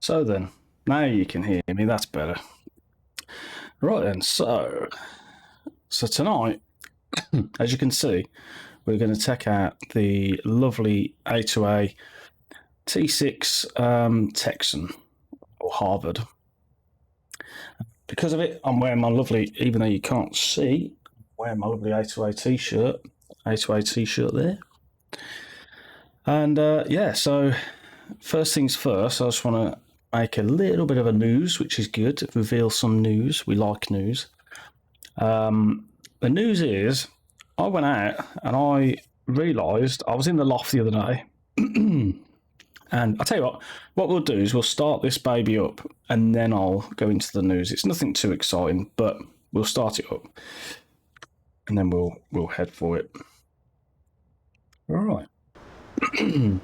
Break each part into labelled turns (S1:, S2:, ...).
S1: So then, now you can hear me, that's better. Right then, so tonight, as you can see, we're going to check out the lovely A2A T6 Texan, or Harvard. Because of it, I'm wearing my lovely, even though you can't see, I'm wearing my lovely A2A t-shirt, A2A t-shirt there. And yeah, so first things first, I just want to make a little bit of a news, which is good, reveal some news. We like news. The news is, I went out and I realised I was in the loft the other day. And I'll tell you what we'll do is we'll start this baby up and then I'll go into the news. It's nothing too exciting, but we'll start it up and then we'll head for it. All right.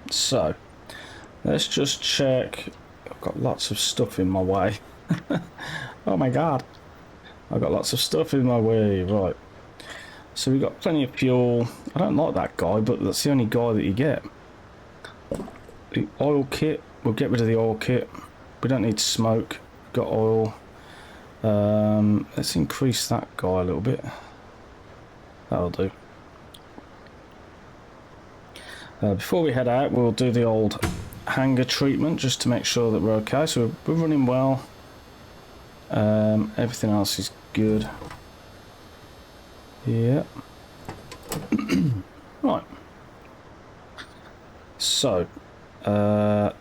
S1: So let's just check. I've got lots of stuff in my way. Oh my God. I've got lots of stuff in my way. Right. So we've got plenty of fuel. I don't like that guy, but that's the only guy that you get. The oil kit, we'll get rid of the oil kit. We don't need smoke. Got oil. Let's increase that guy a little bit. That'll do. Before we head out, we'll do the old hanger treatment just to make sure that we're okay. So we're running well. Everything else is good. Yeah. Right. So. Now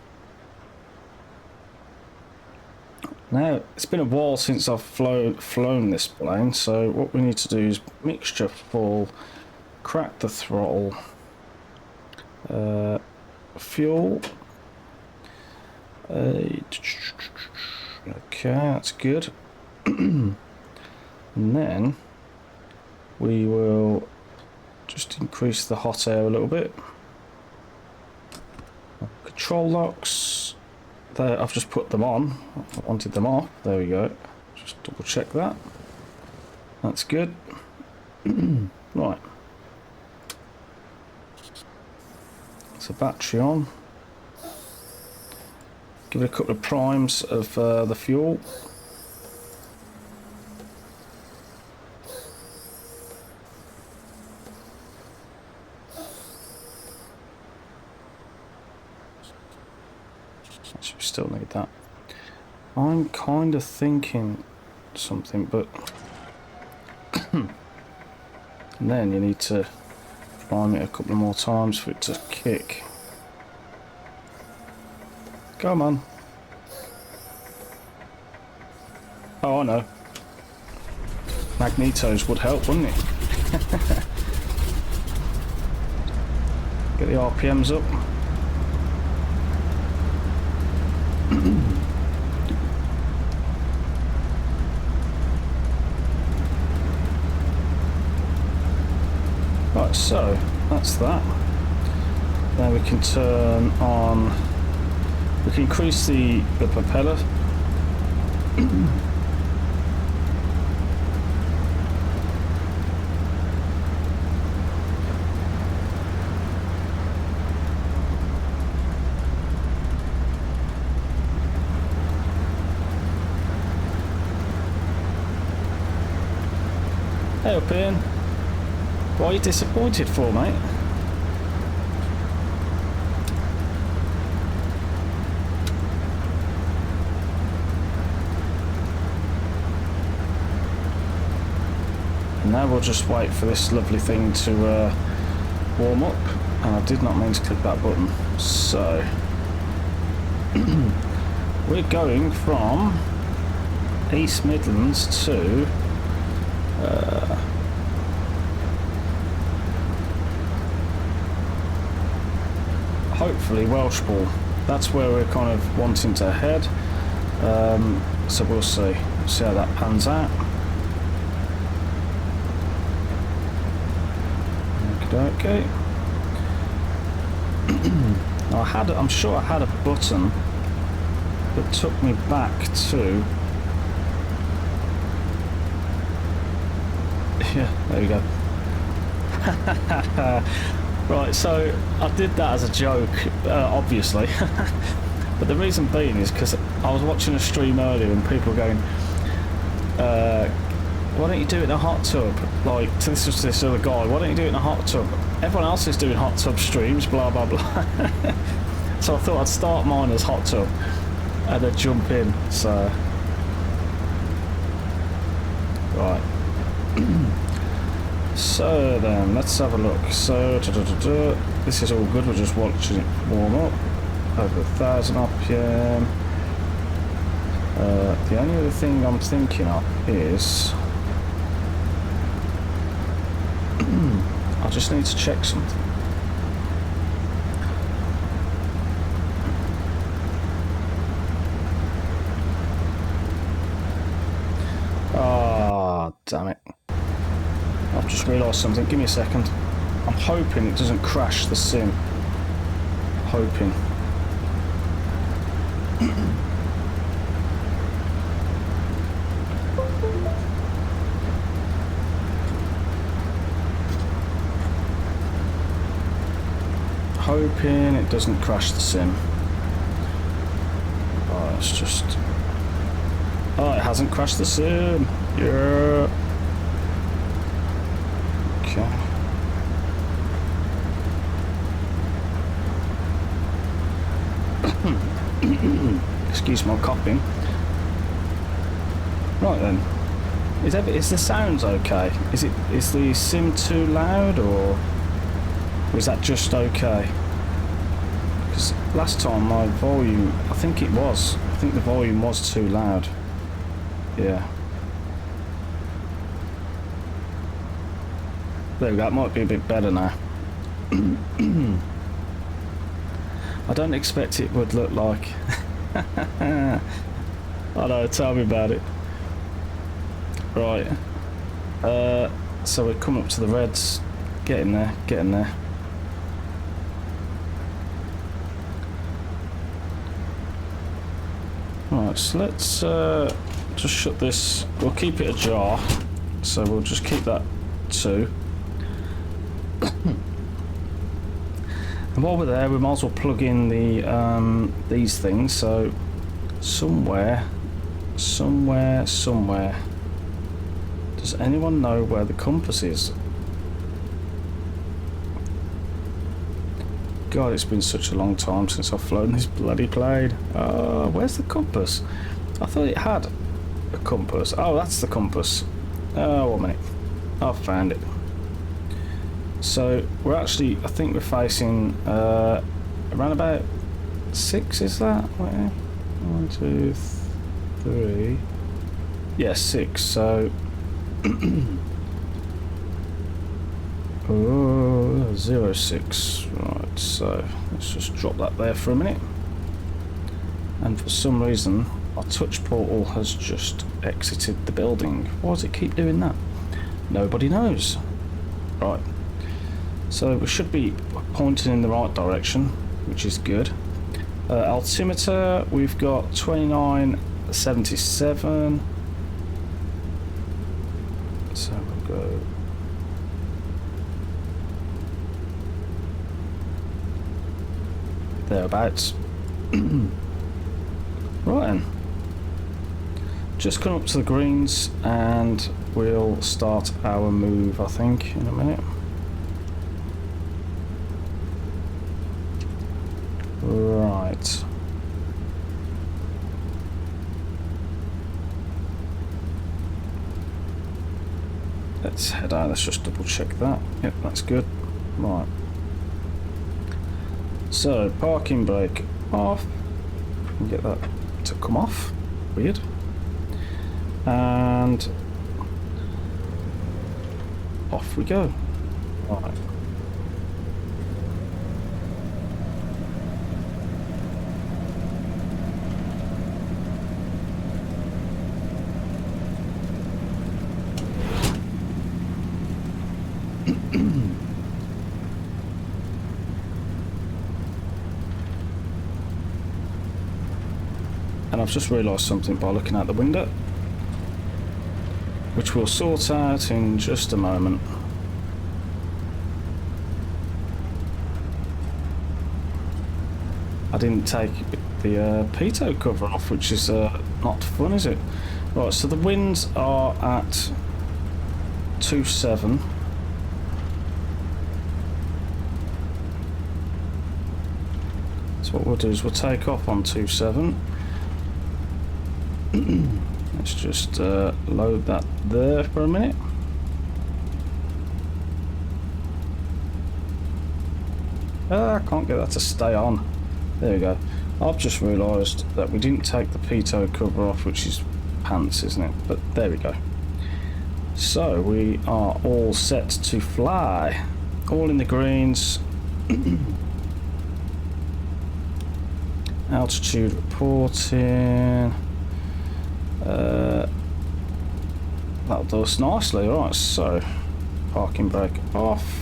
S1: it's been a while since I've flown this plane, so what we need to do is mixture full, crack the throttle, fuel. Okay, that's good. And then we will just increase the hot air a little bit. Control locks, there, I've just put them on. I wanted them off. There we go. Just double check that. That's good. Right. So battery on. Give it a couple of primes of the fuel. Actually, we still need that. I'm kind of thinking something, but and then you need to prime it a couple more times for it to kick. Come on. Oh, I know. Magnetos would help, wouldn't it? Get the RPMs up. Right, so that's that. Now we can turn on. We can increase the propeller. Hey up, Ian. What are you disappointed for, mate? And now we'll just wait for this lovely thing to warm up. And I did not mean to click that button. So we're going from East Midlands to hopefully Welshpool. That's where we're kind of wanting to head. So we'll see. See how that pans out. Okay. I'm sure I had a button that took me back to. Yeah, there you go. Right, so I did that as a joke, obviously. But the reason being is because I was watching a stream earlier and people were going, why don't you do it in a hot tub? Like, this was this other guy, why don't you do it in a hot tub? Everyone else is doing hot tub streams, blah, blah, blah. So I thought I'd start mine as hot tub and then jump in, so... Right. So then, let's have a look. So, this is all good, we're just watching it warm up. Over 1000 RPM. The only other thing I'm thinking of is... I just need to check something. Ah, damn it. I've just realised something. Give me a second. I'm hoping it doesn't crash the sim. Hoping. Hoping it doesn't crash the sim. Oh, it's just... Oh, it hasn't crashed the sim. Yeah. Okay. Excuse my coughing. Right then. Is the sounds okay? Is the sim too loud or is that just okay? Because last time my volume, I think the volume was too loud. Yeah. There we go, it might be a bit better now. I don't expect it would look like... I know, tell me about it. Right. So we're coming up to the reds. Getting there, getting there. Right, so let's just shut this. We'll keep it ajar. So we'll just keep that 2. And while we're there, we might as well plug in the these things. So somewhere. Does anyone know where the compass is? God, it's been such a long time since I've flown this bloody plane. Where's the compass? I thought it had a compass. Oh, that's the compass. Oh, 1 minute. I've found it. So we're actually, I think we're facing around about 6, is that? Wait, 1, 2, 3. Yeah, 6. So 06. Right, so let's just drop that there for a minute. And for some reason, our touch portal has just exited the building. Why does it keep doing that? Nobody knows. Right. So we should be pointing in the right direction, which is good. Altimeter, we've got 2977. So we'll go. Thereabouts. Right then. Just come up to the greens and we'll start our move, I think, in a minute. Right. Let's head out, let's just double check that. Yep, that's good. Right. So, parking brake off. Get that to come off. Weird. And off we go. Right. And I've just realised something by looking out the window, which we'll sort out in just a moment. I didn't take the pitot cover off, which is not fun, is it? Right, so the winds are at 2.7. So what we'll do is we'll take off on 2.7. Let's just load that there for a minute. I can't get that to stay on. There we go. I've just realised that we didn't take the pitot cover off, which is pants, isn't it? But there we go. So we are all set to fly. All in the greens. Altitude reporting. That'll do us nicely. Right, so parking brake off.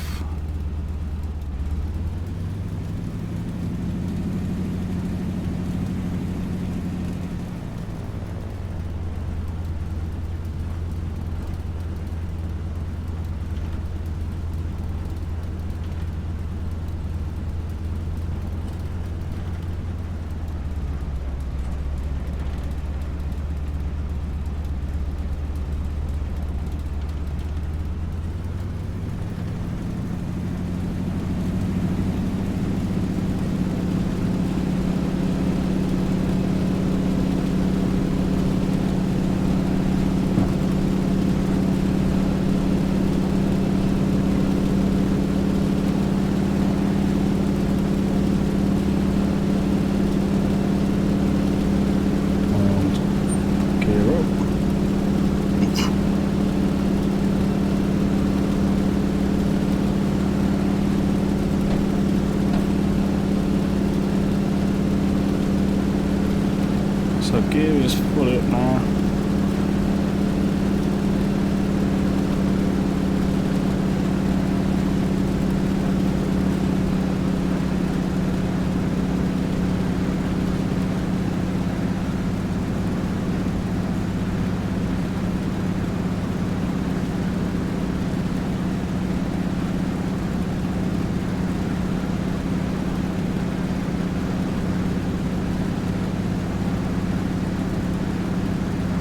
S1: So gear is fully up now.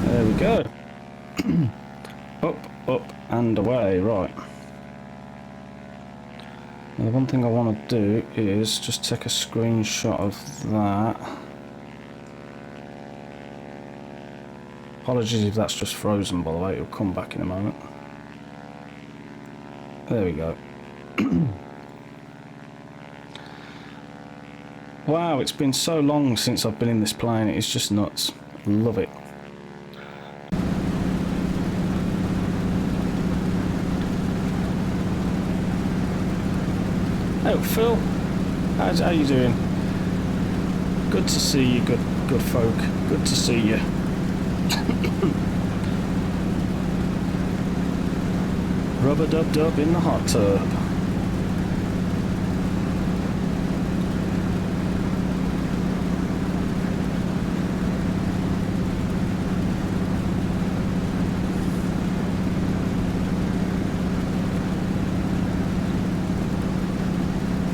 S1: There we go. Up, up and away. Right. Now the one thing I want to do is just take a screenshot of that. Apologies if that's just frozen, by the way. It'll come back in a moment. There we go. Wow, it's been so long since I've been in this plane. It's just nuts. Love it. Oh, Phil, how you doing? Good to see you, good folk. Good to see you. Rubber dub dub in the hot tub.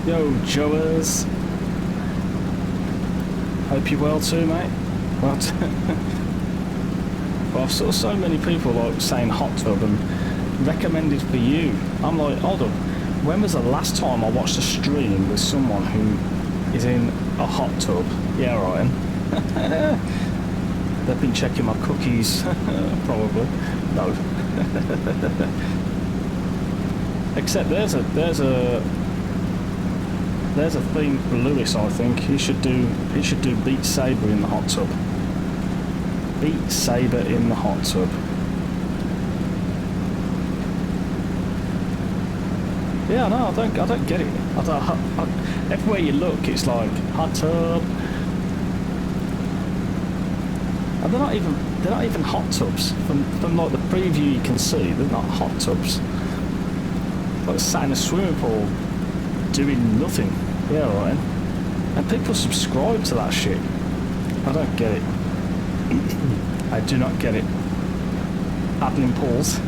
S1: Yo, Joers. Hope you're well too, mate. What? Well, I've saw so many people like saying hot tub and recommended for you. I'm like, hold up. When was the last time I watched a stream with someone who is in a hot tub? Yeah, Ryan. They've been checking my cookies, probably. No. Except there's a theme for Lewis, I think. He should do Beat Saber in the hot tub. Beat Saber in the hot tub. Yeah, no, I don't get it. Everywhere you look, it's like hot tub. And they're not even hot tubs. From like the preview you can see, they're not hot tubs. Like sat in a swimming pool doing nothing. Yeah, right. And people subscribe to that shit. I don't get it. I do not get it. Admin pools.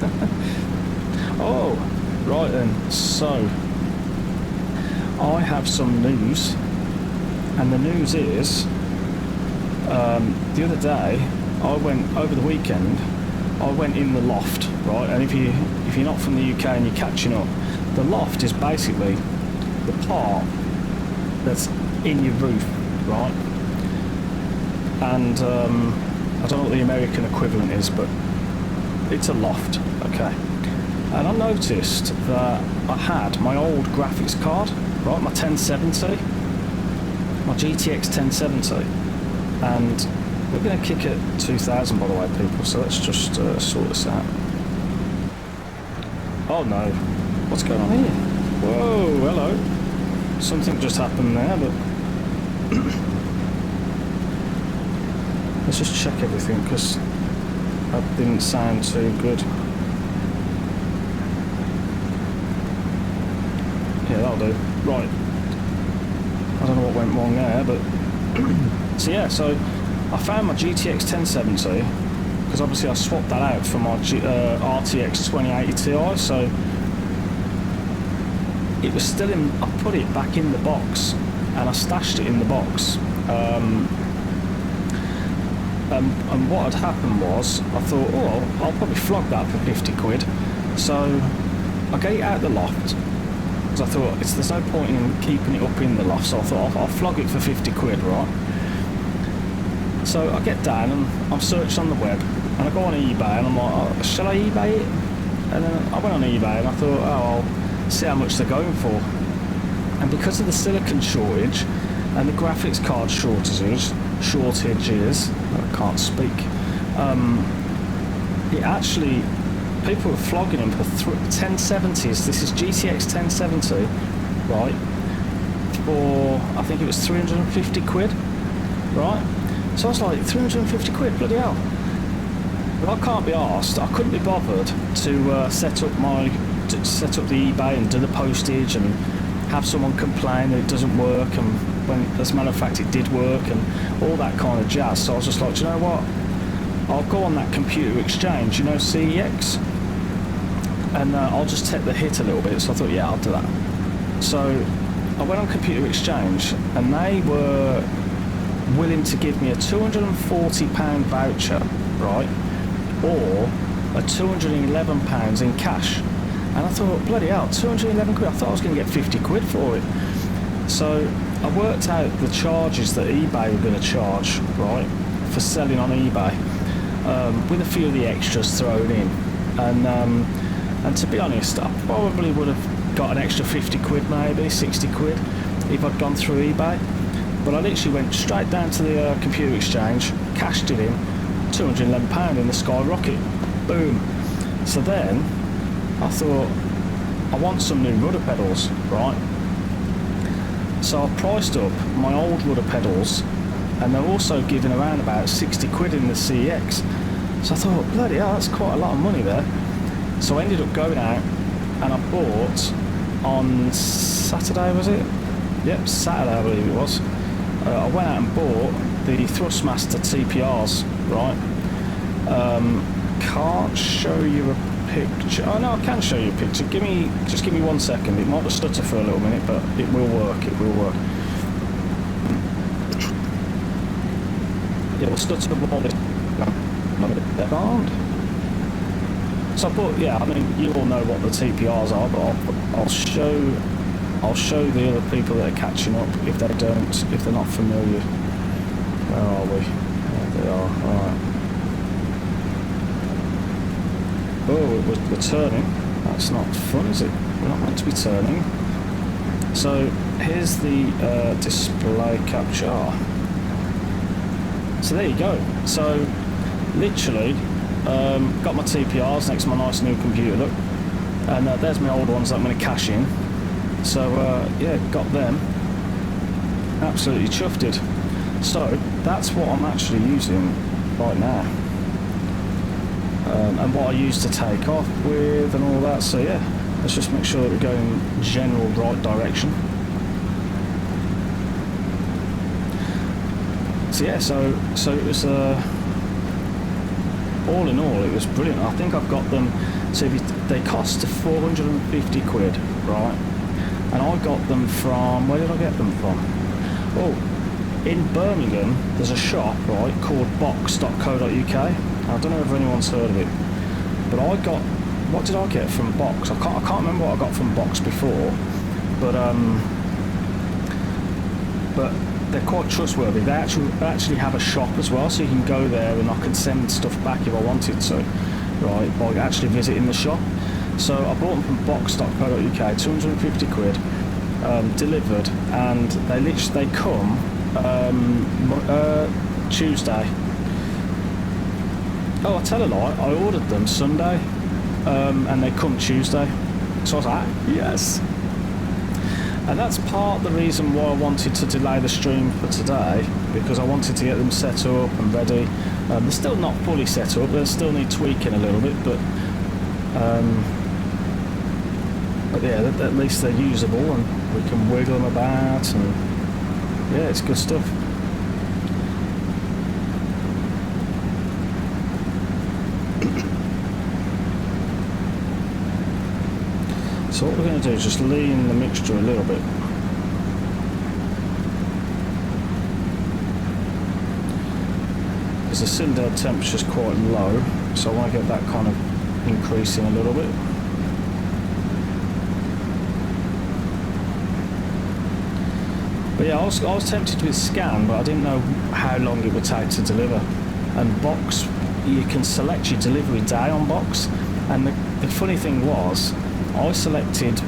S1: Oh, right then. So, I have some news. And the news is The other day, over the weekend, I went in the loft, right? And if you're not from the UK and you're catching up, the loft is basically the part that's in your roof, right? And I don't know what the American equivalent is, but it's a loft, okay? And I noticed that I had my old graphics card, right, my 1070, my GTX 1070, and we're going to kick it 2000, by the way, people, so let's just sort this out. Oh no, what's going on here? Whoa, hello. Something just happened there, but let's just check everything, because that didn't sound too good. Yeah, that'll do. Right. I don't know what went wrong there, but so yeah, so I found my GTX 1070, because obviously I swapped that out for my RTX 2080 Ti, so it was still in, I put it back in the box, and I stashed it in the box. And what had happened was, I thought, oh, I'll probably flog that for 50 quid. So I get it out the loft, because I thought there's no point in keeping it up in the loft, so I thought I'll flog it for 50 quid, right? So I get down and I'm searching on the web, and I go on eBay and I'm like, oh, shall I eBay it? And then I went on eBay and I thought, oh, I'll see how much they're going for. And because of the silicon shortage and the graphics card shortages, I can't speak, it actually, people were flogging them for 1070s. This is GTX 1070, right, for, I think it was 350 quid, right? So I was like, 350 quid, bloody hell. But I can't be arsed, I couldn't be bothered to set up the eBay and do the postage and have someone complain that it doesn't work, and when, as a matter of fact, it did work, and all that kind of jazz. So I was just like, do you know what? I'll go on that computer exchange, you know, CEX, and I'll just take the hit a little bit. So I thought, yeah, I'll do that. So I went on computer exchange, and they were willing to give me a £240 voucher, right, or a £211 in cash. And I thought, bloody hell, 211 quid, I thought I was going to get 50 quid for it. So I worked out the charges that eBay were going to charge, right, for selling on eBay, with a few of the extras thrown in. And to be honest, I probably would have got an extra 50 quid, maybe 60 quid, if I'd gone through eBay. But I literally went straight down to the computer exchange, cashed it in, £211 in the skyrocket. Boom. So then I thought, I want some new rudder pedals, right? So I priced up my old rudder pedals, and they're also giving around about 60 quid in the CX. So I thought, bloody hell, that's quite a lot of money there. So I ended up going out, and I bought on Saturday, was it? Yep, Saturday I believe it was. I went out and bought the Thrustmaster TPRs, right? Can't show you a picture. Oh no, I can show you a picture. Just give me 1 second. It might stutter for a little minute, but it will work. It will work. It will stutter while this. Can't. So I thought, yeah, I mean, you all know what the TPRs are, but I'll show the other people that are catching up if they're not familiar. Where are we? There they are. All right. Oh, we're turning. That's not fun, is it? We're not meant to be turning. So here's the display capture. So there you go. So literally, got my TPRs next to my nice new computer, look. And there's my old ones that I'm going to cash in. So yeah, got them. Absolutely chuffed it. So that's what I'm actually using right now. And what I use to take off with and all that. So yeah, let's just make sure that we're going in general right direction. So yeah, so it was all in all, it was brilliant. I think I've got them. So they cost 450 quid, right? And I got them from, where did I get them from? Oh, in Birmingham, there's a shop, right, called box.co.uk. I don't know if anyone's heard of it, but I got, what did I get from Box? I can't remember what I got from Box before, but they're quite trustworthy. They actually have a shop as well, so you can go there and I can send stuff back if I wanted to, right, by actually visiting the shop. So I bought them from box.co.uk, 250 quid, delivered, and they come Tuesday. Oh, I tell a lie, I ordered them Sunday, and they come Tuesday. So I was like, yes. And that's part of the reason why I wanted to delay the stream for today, because I wanted to get them set up and ready. They're still not fully set up, they still need tweaking a little bit, but yeah, at least they're usable and we can wiggle them about, and yeah, it's good stuff. So what we're going to do is just lean the mixture a little bit. Because the cylinder head temperature is quite low, so I want to get that kind of increasing a little bit. But yeah, I was tempted with scan, but I didn't know how long it would take to deliver. And Box, you can select your delivery day on Box, and the funny thing was, I selected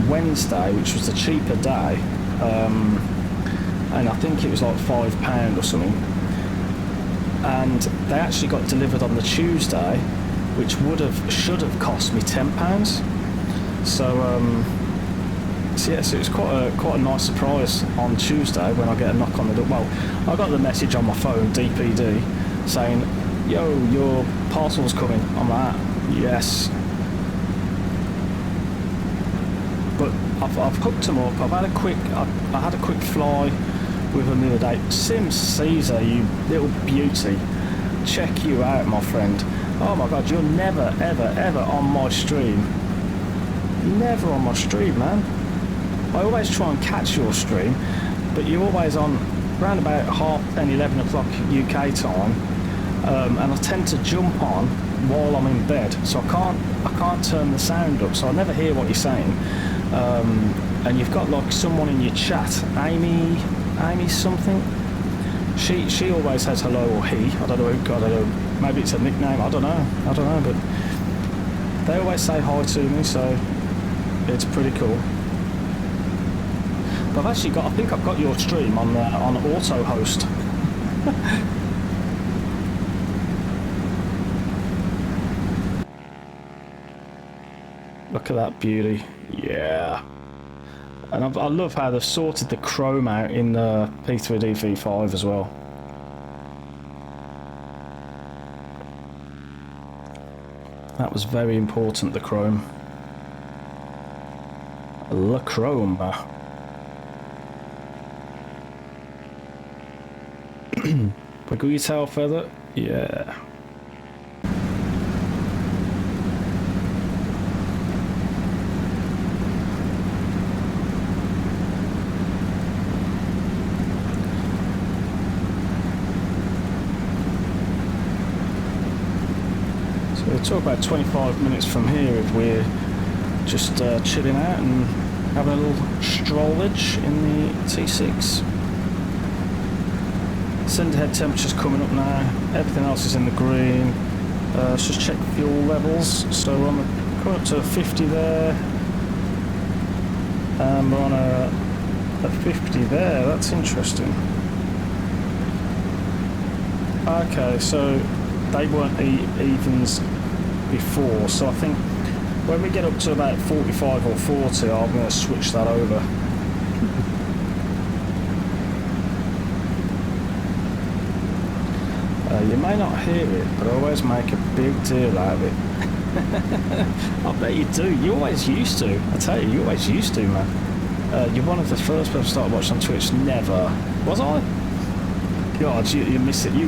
S1: Wednesday, which was the cheaper day, and I think it was like £5 or something. And they actually got delivered on the Tuesday, which should have cost me £10. So yeah, so it was quite a nice surprise on Tuesday when I get a knock on the door. Well, I got the message on my phone, DPD, saying, "Yo, your parcel's coming." I'm like, yes. But I've hooked them up. I had a quick fly with them the other day. Sims Caesar, you little beauty, check you out, my friend. Oh my God, you're never ever on my stream. Never on my stream, man. I always try and catch your stream, but you're always on around about 10:30, 11 o'clock UK time, and I tend to jump on while I'm in bed, so I can't turn the sound up, so I never hear what you're saying. And you've got like someone in your chat, Amy something. She always says hello, or he. I don't know. Maybe it's a nickname. I don't know. But they always say hi to me, so it's pretty cool. But I think I've got your stream on auto host. Look at that beauty. Yeah. And I love how they've sorted the chrome out in the P3Dv5 as well. That was very important, the chrome. The chrome. Wiggle your tail feather. Yeah. We'll talk about 25 minutes from here if we're just chilling out and having a little strollage in the T6. Cylinder head temperature's coming up now, everything else is in the green. Let's just check fuel levels. So we're coming up to a 50 there, and we're on a 50 there. That's interesting. Okay, so they weren't evens before, so I think when we get up to about 45 or 40, I'm going to switch that over. You may not hear it, but I always make a big deal out of it. I bet you do. You always used to. I tell you, you always used to, man. You're one of the first people to start watching on Twitch. Never. Was I? God, you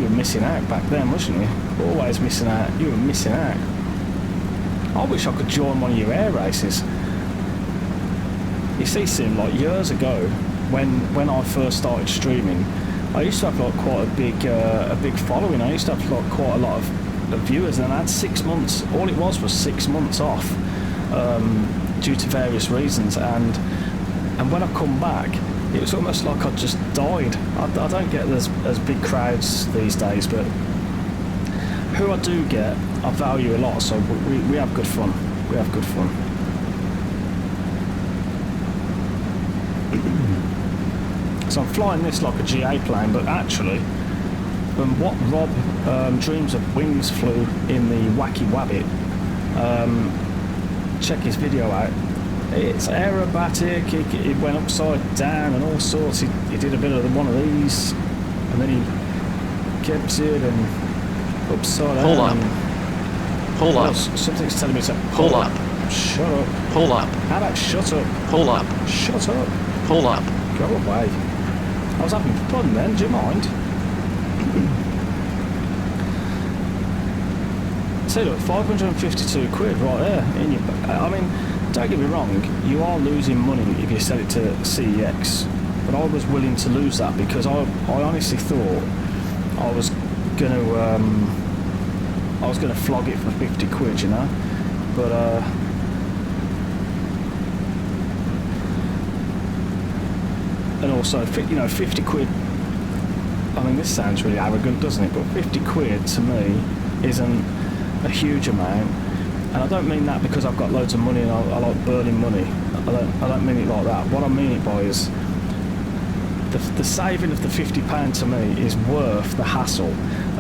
S1: were missing out back then, wasn't you? Always missing out. You were missing out. I wish I could join one of your air races. You see, Sim, like years ago, when I first started streaming, I used to have like quite a big following. I used to have like quite a lot of viewers, and I had 6 months. All it was 6 months off due to various reasons, and when I come back, it was almost like I just died. I don't get as big crowds these days, but who I do get, I value a lot. So we have good fun. We have good fun. So I'm flying this like a GA plane, but actually, what Rob Dreams of Wings flew in the Wacky Wabbit, check his video out. It's aerobatic, it went upside down and all sorts. He did a bit of one of these, and then he kept it and upside down.
S2: Pull up. Pull up.
S1: Something's telling me to
S2: pull up.
S1: Shut up.
S2: Pull up.
S1: How about shut up?
S2: Pull up.
S1: Shut up.
S2: Pull up.
S1: Go away. I was having fun then, do you mind? See, look, 552 quid right there. I mean, don't get me wrong, you are losing money if you sell it to CEX, but I was willing to lose that because I honestly thought I was gonna flog it for 50 quid, you know, but and also, you know, 50 quid, I mean, this sounds really arrogant, doesn't it, but 50 quid to me isn't a huge amount. And I don't mean that because I've got loads of money and I like burning money. I don't mean it like that. What I mean it by is the saving of the £50 to me is worth the hassle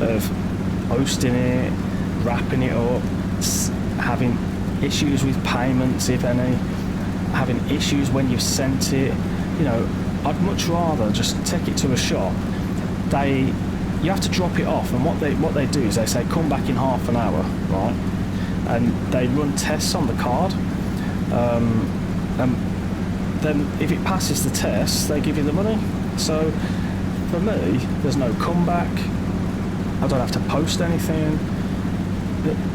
S1: of hosting it, wrapping it up, having issues with payments, if any, having issues when you've sent it. You know, I'd much rather just take it to a shop. You have to drop it off, and what they do is they say come back in half an hour, right? And they run tests on the card, and then if it passes the test, they give you the money. So for me, there's no comeback. I don't have to post anything.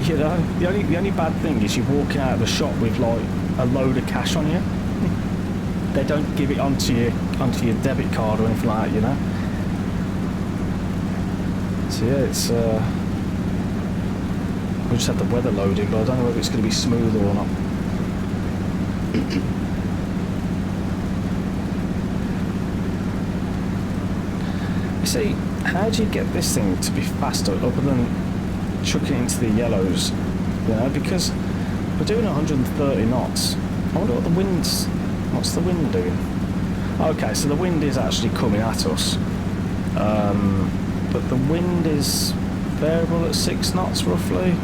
S1: You know, the only bad thing is you're walking out of the shop with like a load of cash on you. They don't give it onto your debit card or anything like that, you know. So yeah, it's we just had the weather loading, but I don't know whether it's going to be smooth or not. You see, how do you get this thing to be faster other than chucking it into the yellows? You know, because we're doing 130 knots. I wonder what the wind's... What's the wind doing? Okay, so the wind is actually coming at us. But the wind is variable at 6 knots roughly.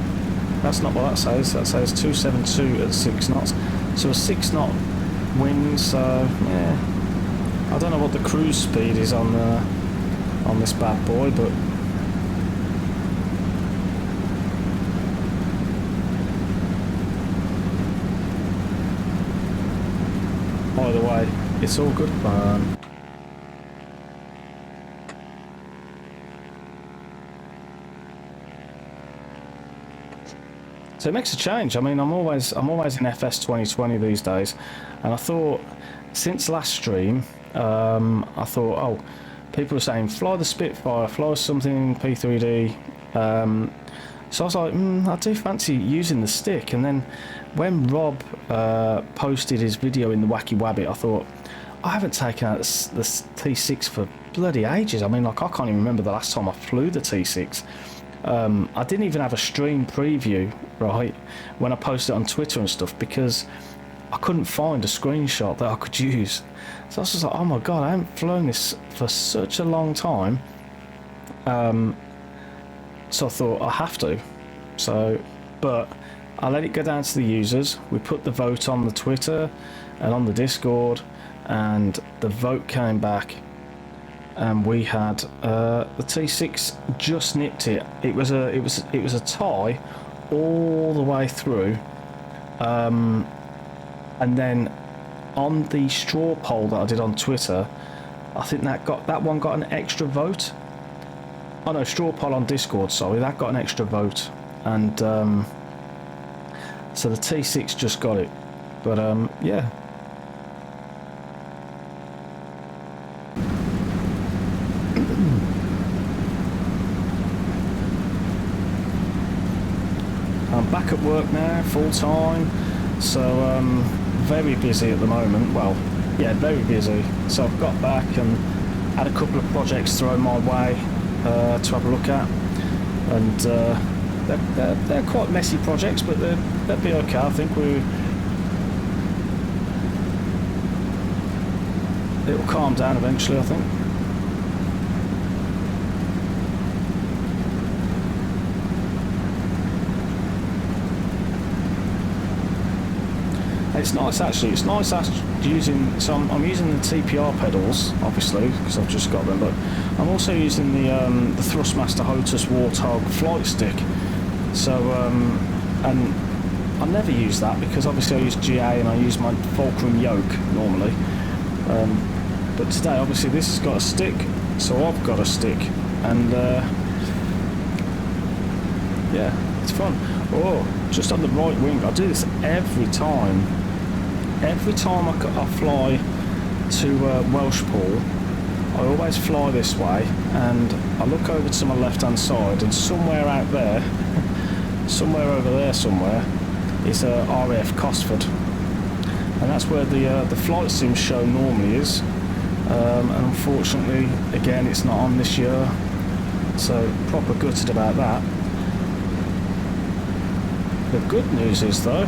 S1: That's not what that says. That says 272 at 6 knots. So a 6 knot wind. So yeah, I don't know what the cruise speed is on this bad boy, but either way, it's all good fun. So it makes a change. I mean, I'm always in FS 2020 these days, and I thought since last stream, I thought, oh, people are saying fly the Spitfire, fly something P3D. So I was like, I do fancy using the stick. And then when Rob posted his video in the Wacky Wabbit, I thought, I haven't taken out the T6 for bloody ages. I mean, like, I can't even remember the last time I flew the T6. I didn't even have a stream preview, right, when I posted it on Twitter and stuff, because I couldn't find a screenshot that I could use. So I was just like, oh my god, I haven't flown this for such a long time. So I thought, I have to. So, but I let it go down to the users. We put the vote on the Twitter and on the Discord, and the vote came back, and we had the T6 just nipped it. It was a tie all the way through, and then on the straw poll that I did on Twitter, I think that one got an extra vote. Oh no, straw poll on Discord, sorry, that got an extra vote, and so the T6 just got it. But yeah, I'm back at work now, full time, so very busy at the moment. Well, yeah, very busy. So I've got back and had a couple of projects thrown my way to have a look at, and they're quite messy projects, but they'll be okay. I think it'll calm down eventually, I think. It's nice actually. It's nice using. So I'm using the TPR pedals, obviously, because I've just got them. But I'm also using the Thrustmaster Warthog flight stick. So and I never use that because obviously I use GA and I use my Fulcrum yoke normally. But today, obviously, this has got a stick, so I've got a stick, and yeah, it's fun. Oh, just on the right wing. I do this every time. Every time I fly to Welshpool, I always fly this way, and I look over to my left-hand side, and somewhere out there, somewhere over there somewhere, is RAF Cosford, and that's where the flight sim show normally is. And unfortunately, again, it's not on this year, so proper gutted about that. The good news is though,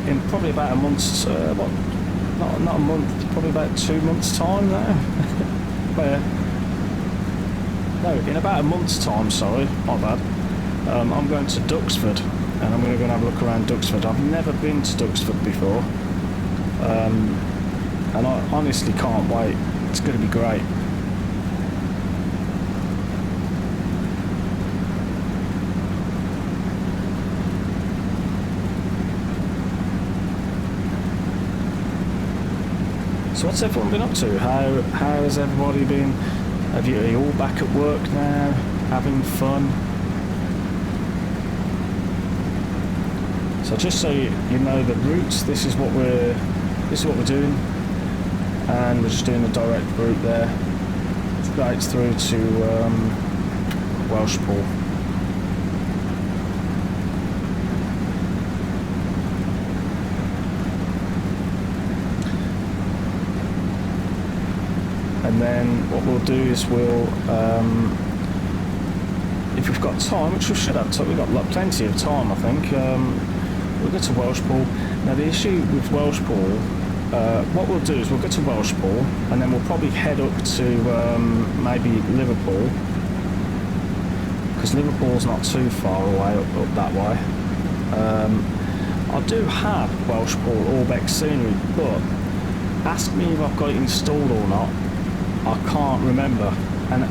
S1: in probably about a month's, not a month, probably about 2 months' time now. No, in about a month's time, sorry, my bad. I'm going to Duxford, and I'm going to go and have a look around Duxford. I've never been to Duxford before, and I honestly can't wait. It's going to be great. So what's everyone been up to? How has everybody been? Are you all back at work now, having fun? So just so you know the routes, this is what we're doing, and we're just doing a direct route there, straight through to Welshpool. And then what we'll do is we'll, if we've got time, which we should have time, we've got plenty of time, I think, we'll go to Welshpool. Now the issue with Welshpool, what we'll do is we'll go to Welshpool, and then we'll probably head up to maybe Liverpool, because Liverpool's not too far away up that way. I do have Welshpool Orbeck scenery, but ask me if I've got it installed or not. I can't remember, and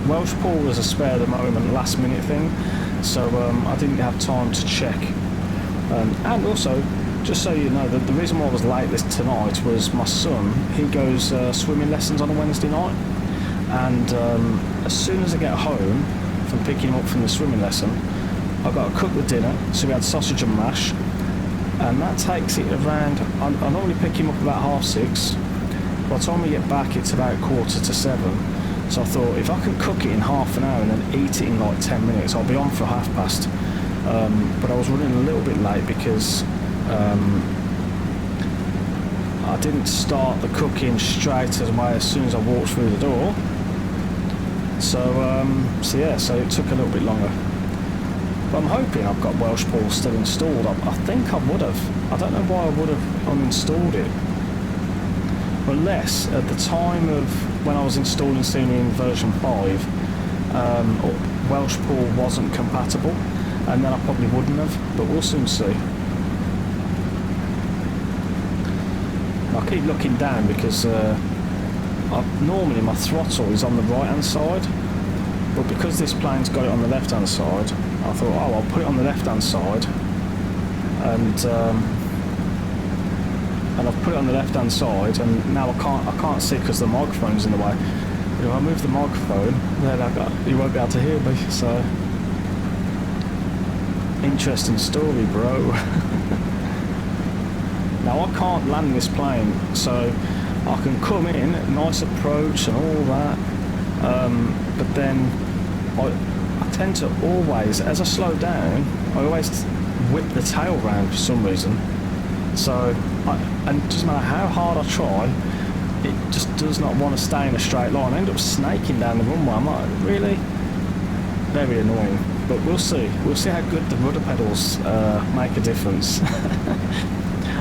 S1: Welshpool was a spare at the moment, last minute thing, so I didn't have time to check. And also, just so you know, the reason why I was late tonight was my son, he goes swimming lessons on a Wednesday night, and as soon as I get home from picking him up from the swimming lesson, I've got to cook the dinner. So we had sausage and mash, and that takes it around, I normally pick him up about 6:30. By the time we get back, it's about 6:45. So I thought, if I can cook it in half an hour and then eat it in like 10 minutes, I'll be on for past. But I was running a little bit late because I didn't start the cooking straight away as soon as I walked through the door. So it took a little bit longer. But I'm hoping I've got Welshpool still installed. I think I would have. I don't know why I would have uninstalled it. Unless at the time of when I was installing scenery in version 5, Welshpool wasn't compatible, and then I probably wouldn't have, but we'll soon see. I keep looking down because normally my throttle is on the right hand side, but because this plane's got it on the left hand side, I thought, oh, I'll put it on the left hand side, and I've put it on the left hand side, and now I can't see because the microphone's in the way. If I move the microphone, then you won't be able to hear me. So interesting story, bro. Now I can't land this plane, so I can come in, nice approach and all that, but then I tend to always, as I slow down, I always whip the tail round for some reason. So, and it doesn't matter how hard I try, it just does not want to stay in a straight line. I end up snaking down the runway. I'm like, really? Very annoying. But we'll see. We'll see how good the rudder pedals make a difference.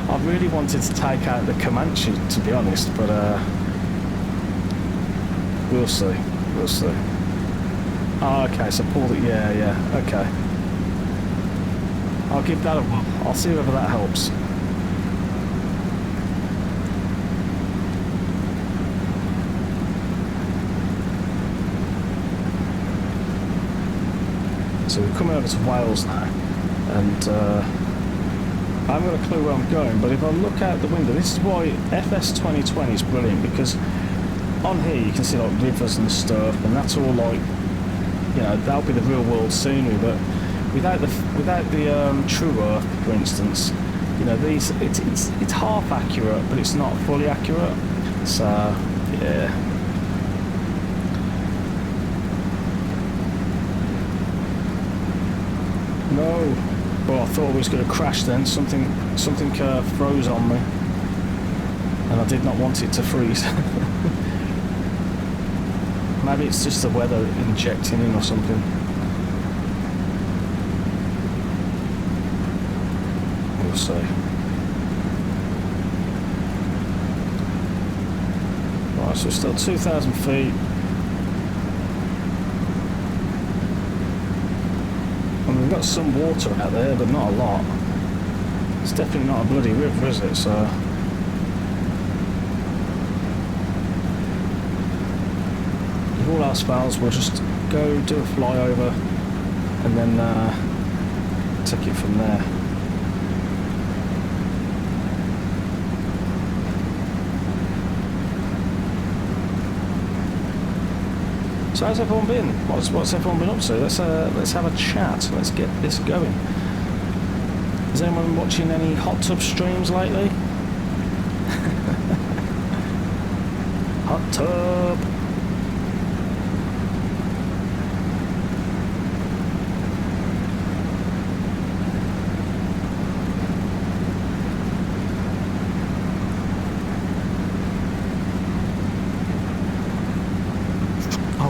S1: I really wanted to take out the Comanche, to be honest, but we'll see. We'll see. Oh, okay, so pulled it. Yeah, okay. I'll give that a whirl. I'll see whether that helps. So we're coming over to Wales now, and I haven't got a clue where I'm going, but if I look out the window, this is why FS 2020 is brilliant, because on here you can see like rivers and stuff, and that's all like, you know, that'll be the real world scenery, but without the true Earth, for instance, you know, these it's half accurate, but it's not fully accurate. So yeah. No. Well, I thought I was going to crash then. Something froze on me, and I did not want it to freeze. Maybe it's just the weather injecting in or something. We'll see. Right, so still 2,000 feet. And we've got some water out there, but not a lot. It's definitely not a bloody river, is it? So if all else fails, we'll just go do a flyover and then take it from there. So how's everyone been? What's everyone been up to? Let's have a chat. Let's get this going. Is anyone watching any hot tub streams lately? Hot tub.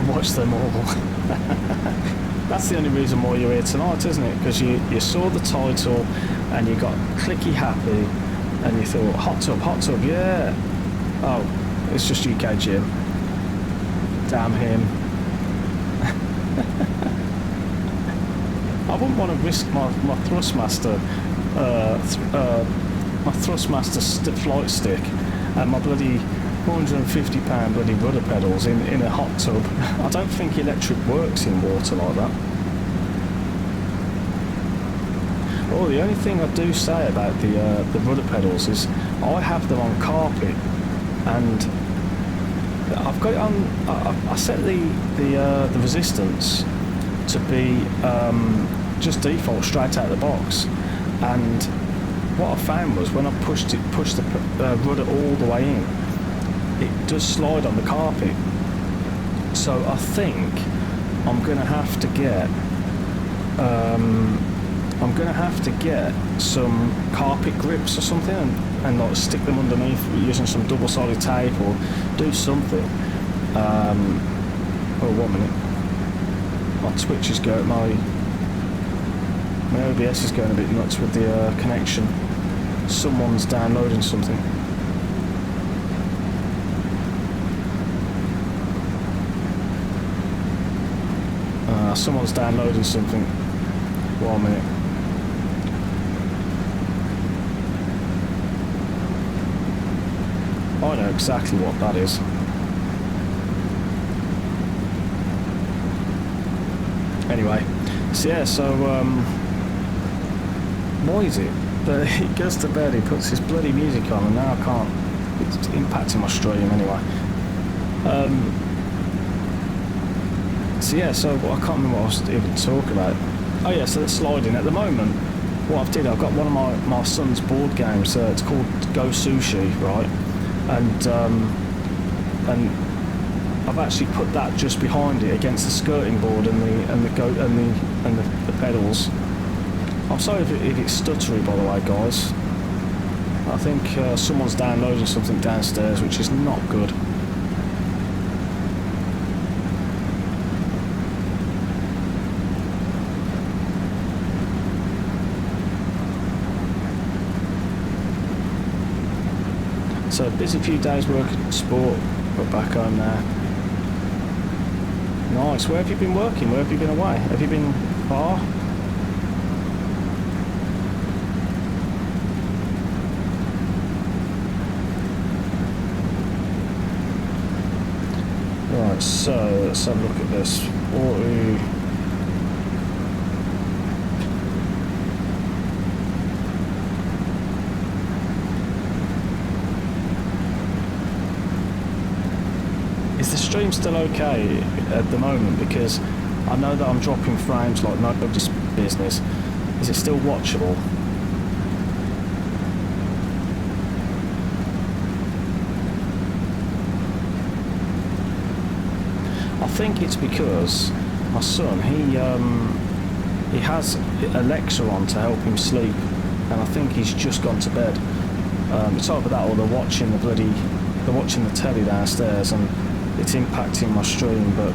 S1: Watch them all. That's the only reason why you're here tonight, isn't it? Because you saw the title and you got clicky happy and you thought hot tub, yeah. Oh, it's just UKJim. Damn him. I wouldn't want to risk my Thrustmaster flight stick and my bloody £450 bloody rudder pedals in a hot tub. I don't think electric works in water like that. Oh, the only thing I do say about the rudder pedals is I have them on carpet, and I've got it on. I set the resistance to be just default straight out of the box, and what I found was when I pushed the rudder all the way in, it does slide on the carpet. So I think I'm gonna have to get some carpet grips or something and like stick them underneath using some double-sided tape or do something. Oh, 1 minute. My Twitch is going. My OBS is going a bit nuts with the connection. Someone's downloading something. Someone's downloading something. 1 minute. I know exactly what that is. Anyway, so yeah, why is it that he goes to bed, he puts his bloody music on, and now I can't? It's impacting my stream anyway. So yeah, so I can't remember what I was even talking about. Oh yeah, so the sliding. At the moment, what I've did, I've got one of my son's board games. It's called Go Sushi, right? And I've actually put that just behind it against the skirting board and the pedals. I'm sorry if it's stuttery, by the way, guys. I think someone's downloading something downstairs, which is not good. So busy few days working at sport. We're back home now. Nice. Where have you been working? Where have you been away? Have you been far? Right, so let's have a look at this. 40. Is the stream still okay at the moment? Because I know that I'm dropping frames like nobody's business. Is it still watchable? I think it's because my son, he has Alexa on to help him sleep, and I think he's just gone to bed. It's either that or they're watching the telly downstairs, and it's impacting my stream. But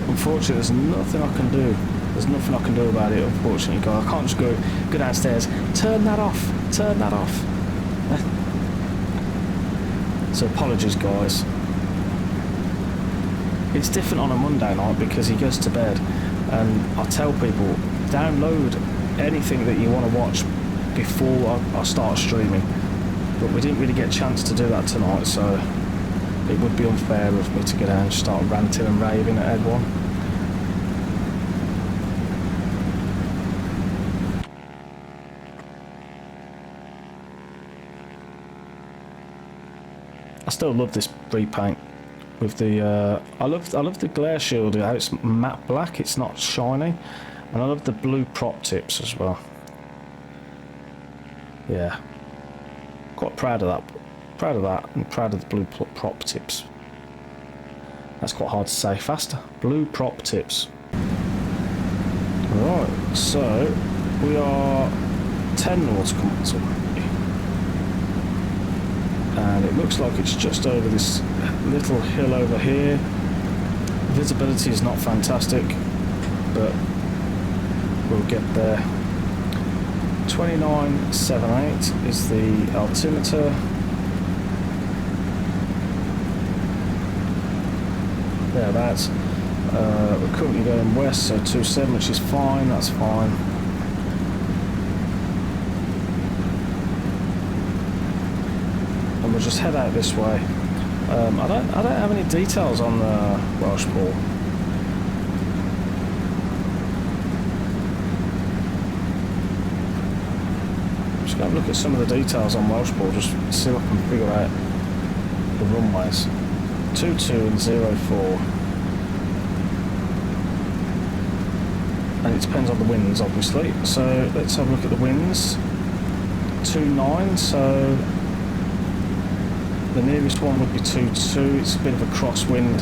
S1: unfortunately, there's nothing I can do. There's nothing I can do about it, unfortunately, guys. I can't just go downstairs, turn that off. So apologies, guys. It's different on a Monday night because he goes to bed, and I tell people, download anything that you want to watch before I start streaming. But we didn't really get a chance to do that tonight, so it would be unfair of me to go down and start ranting and raving at everyone. I still love this repaint. With the I love the glare shield. How it's matte black, it's not shiny, and I love the blue prop tips as well. Yeah, quite proud of that. And proud of the blue prop tips. That's quite hard to say. Faster. Blue prop tips. Right, so we are 10 nautical miles away. And it looks like it's just over this little hill over here. Visibility is not fantastic, but we'll get there. 2978 is the altimeter. Thereabouts. We're currently going west, so 27, which is fine. That's fine. We'll just head out this way. I don't have any details on the Welsh Pool. I'm just going to look at some of the details on Welsh Pool, just see if I can figure out the runways. 22 and 04. And it depends on the winds, obviously. So let's have a look at the winds. 29, so the nearest one would be 22. It's a bit of a crosswind.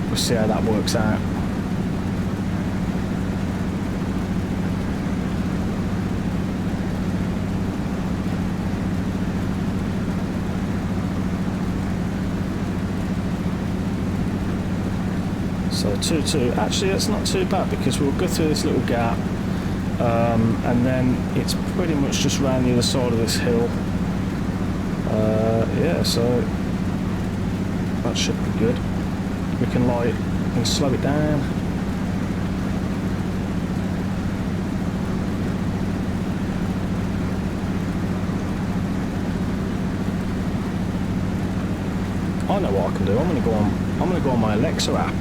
S1: We'll see how that works out. So 22. Actually, that's not too bad because we'll go through this little gap. And then it's pretty much just round the other side of this hill. Yeah, so that should be good. We can slow it down. I know what I can do. I'm gonna go on my Alexa app,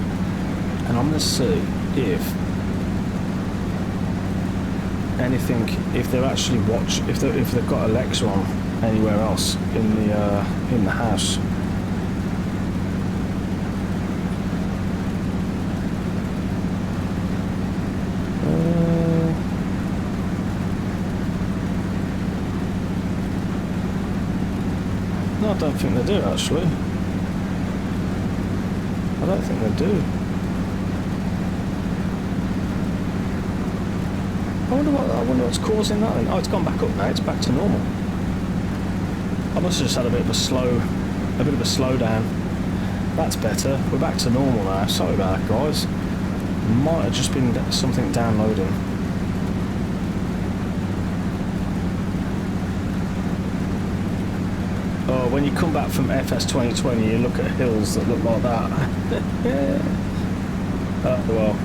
S1: and I'm gonna see if they're actually if they've got Alexa on anywhere else in the house. don't think they do actually. I don't think they do. I wonder what's causing that then. Oh, it's gone back up now, it's back to normal. I must have just had a bit of a slowdown. That's better. We're back to normal now. Sorry about that, guys. Might have just been something downloading. Oh, when you come back from FS 2020, you look at hills that look like that. Oh well,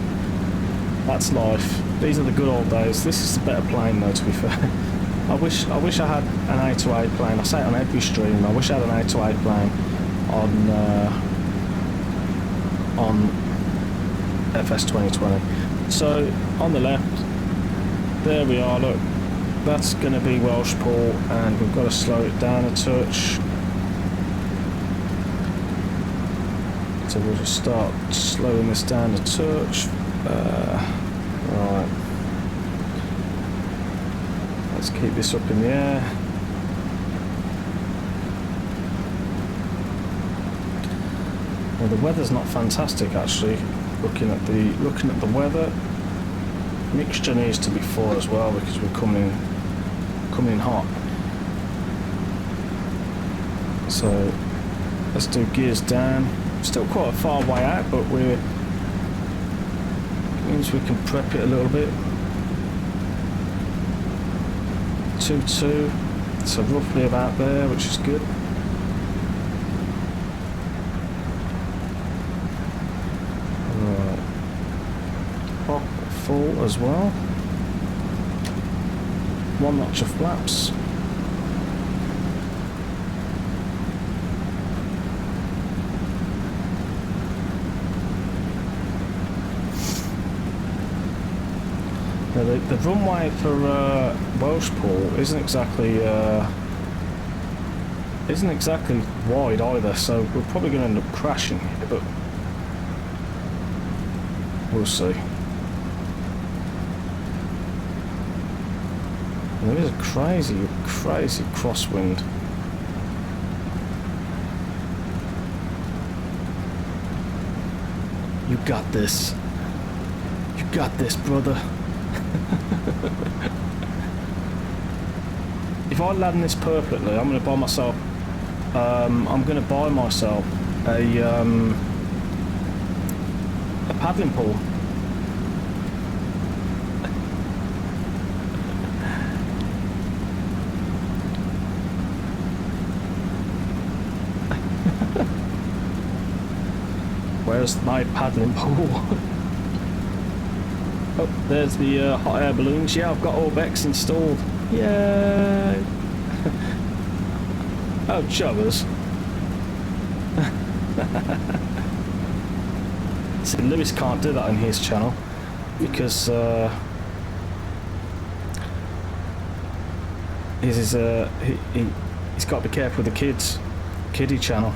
S1: that's life. These are the good old days. This is the better plane, though. To be fair, I wish I had an A2A plane. I say it on every stream. I wish I had an A2A plane on FS 2020. So on the left, there we are. Look. That's going to be Welshpool, and we've got to slow it down a touch. So we'll just start slowing this down a touch. Right. Let's keep this up in the air. Well, the weather's not fantastic actually. Looking at the weather, mixture needs to be 4 as well because we're coming in hot. So let's do gears down. Still quite a far way out, but it means we can prep it a little bit. 2.2, so roughly about there, which is good. Right. Prop full as well. 1 notch of flaps. Now the runway for Welshpool isn't exactly wide either, so we're probably going to end up crashing here, but we'll see. There is a crazy crosswind. You got this. You got this, brother. If I land this perfectly, I'm going to buy myself. I'm going to buy myself a paddling pool. Where's my paddling pool? Oh, there's the hot air balloons. Yeah, I've got Orbex installed. Yay! Oh, chubbers. See, Lewis can't do that on his channel because he's got to be careful with the kiddie channel.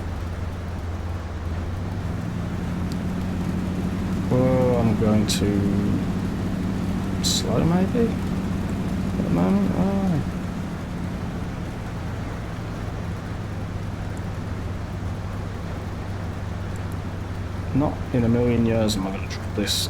S1: Well, I'm going to slow maybe at the moment. Oh. Not in a million years am I going to drop this.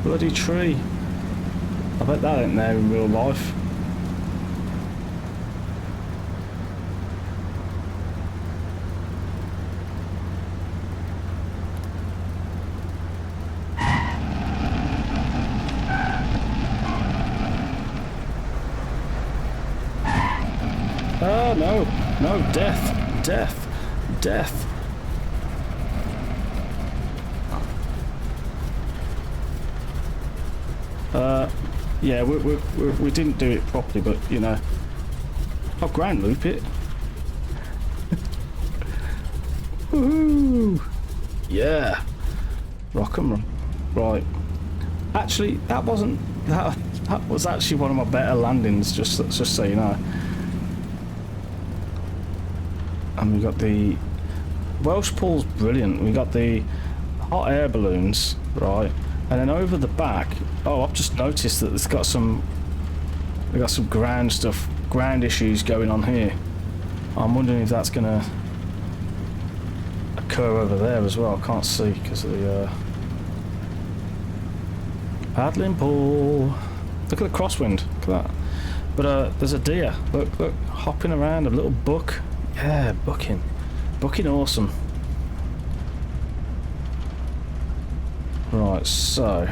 S1: Bloody tree. I bet that ain't there in real life. Oh no, no, death. Yeah, we didn't do it properly, but you know, I'll ground loop it. Woohoo! Yeah, rock 'em. Right. Actually, that wasn't That was actually one of my better landings, just so you know. And we got the Welsh pool's brilliant. We got the hot air balloons, right? And then over the back, oh, I've just noticed that we got some ground stuff, ground issues going on here. I'm wondering if that's gonna occur over there as well. I can't see because of the paddling pool. Look at the crosswind. Look at that. But there's a deer. Look, hopping around. A little buck. Yeah, bucking awesome. Right, so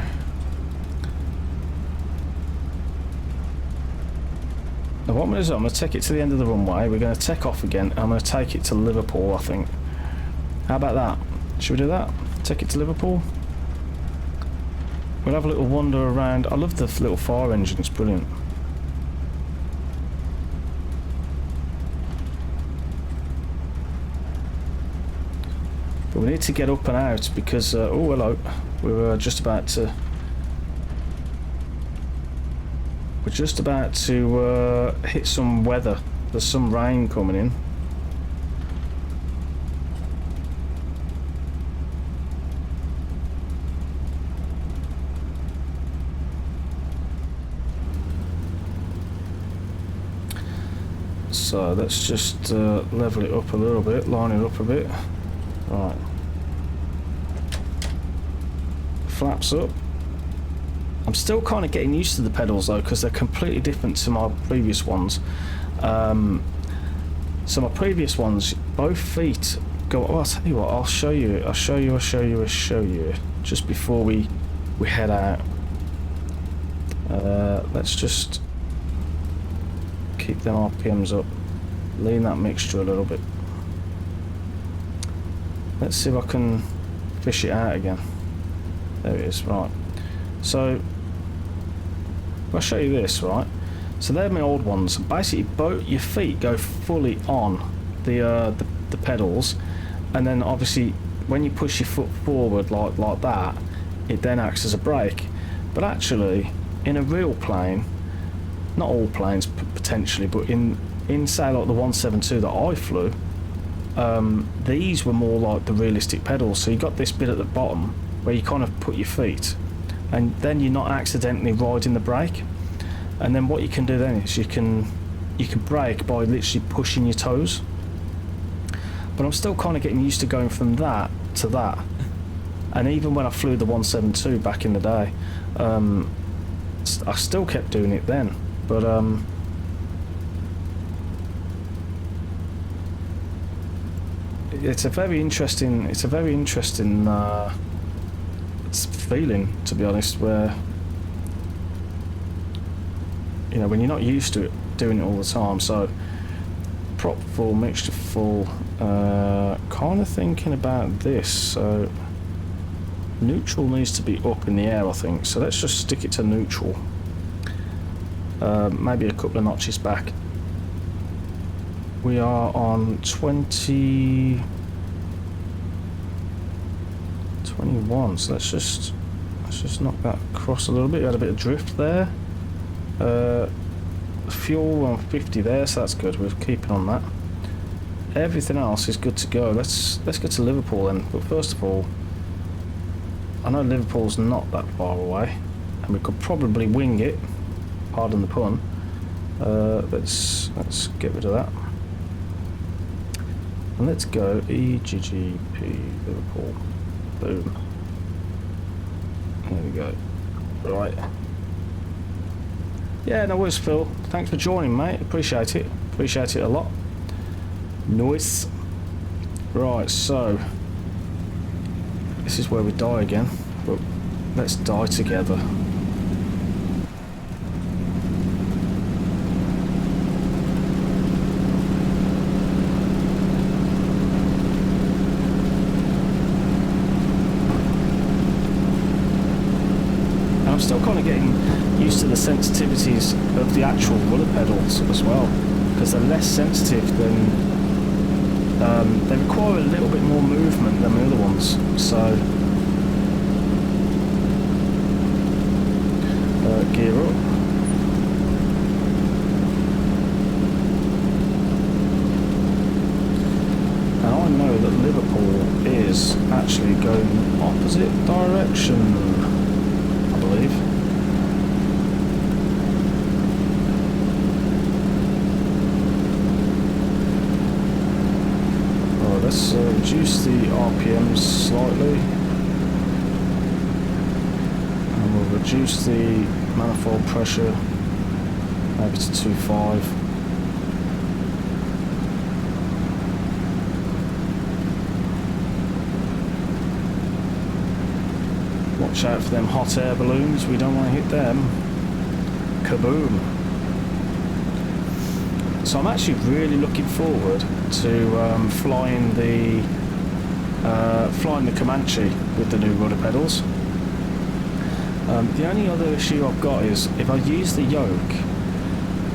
S1: now what I'm going to do, I'm going to take it to the end of the runway. We're going to take off again. I'm going to take it to Liverpool, I think. How about that? Should we do that? Take it to Liverpool? We'll have a little wander around. I love the little fire engine, it's brilliant. But we need to get up and out because, oh hello, we're just about to hit some weather. There's some rain coming in. So let's just level it up a little bit, line it up a bit. Right. Flaps up. I'm still kind of getting used to the pedals though, because they're completely different to my previous ones. So my previous ones, both feet go. Oh, I'll tell you what. I'll show you. Just before we head out. Let's just keep them RPMs up. Lean that mixture a little bit. Let's see if I can fish it out again. There it is. Right. So I'll show you this, right? So they're my old ones. Basically, both your feet go fully on the pedals, and then obviously when you push your foot forward like that, it then acts as a brake. But actually, in a real plane, not all planes potentially, but in say like the 172 that I flew, these were more like the realistic pedals. So you got this bit at the bottom where you kind of put your feet, and then you're not accidentally riding the brake. And then what you can do then is you can brake by literally pushing your toes. But I'm still kind of getting used to going from that to that. And even when I flew the 172 back in the day, I still kept doing it then. But it's a very interesting feeling, to be honest, where, you know, when you're not used to it, doing it all the time. So prop full, mixture full, kind of thinking about this. So neutral needs to be up in the air, I think. So let's just stick it to neutral. Maybe a couple of notches back. We are on 21, so let's just knock that across a little bit. We had a bit of drift there. Fuel on 50 there, so that's good. We're keeping on that. Everything else is good to go. Let's get to Liverpool then. But first of all, I know Liverpool's not that far away, and we could probably wing it. Pardon the pun. Let's get rid of that. And let's go EGGP Liverpool. Boom. There we go. Right. Yeah, no worries, Phil. Thanks for joining, mate. Appreciate it. Appreciate it a lot. Nice. Right, so this is where we die again, but let's die together. I'm still kind of getting used to the sensitivities of the actual rudder pedals as well, because they're less sensitive than they require a little bit more movement than the other ones. So gear up. is actually going opposite direction, I believe. Alright, let's reduce the RPMs slightly. And we'll reduce the manifold pressure maybe to 2.5. Watch out for them hot air balloons, we don't want to hit them. Kaboom! So I'm actually really looking forward to flying the Comanche with the new rudder pedals. The only other issue I've got is if I use the yoke,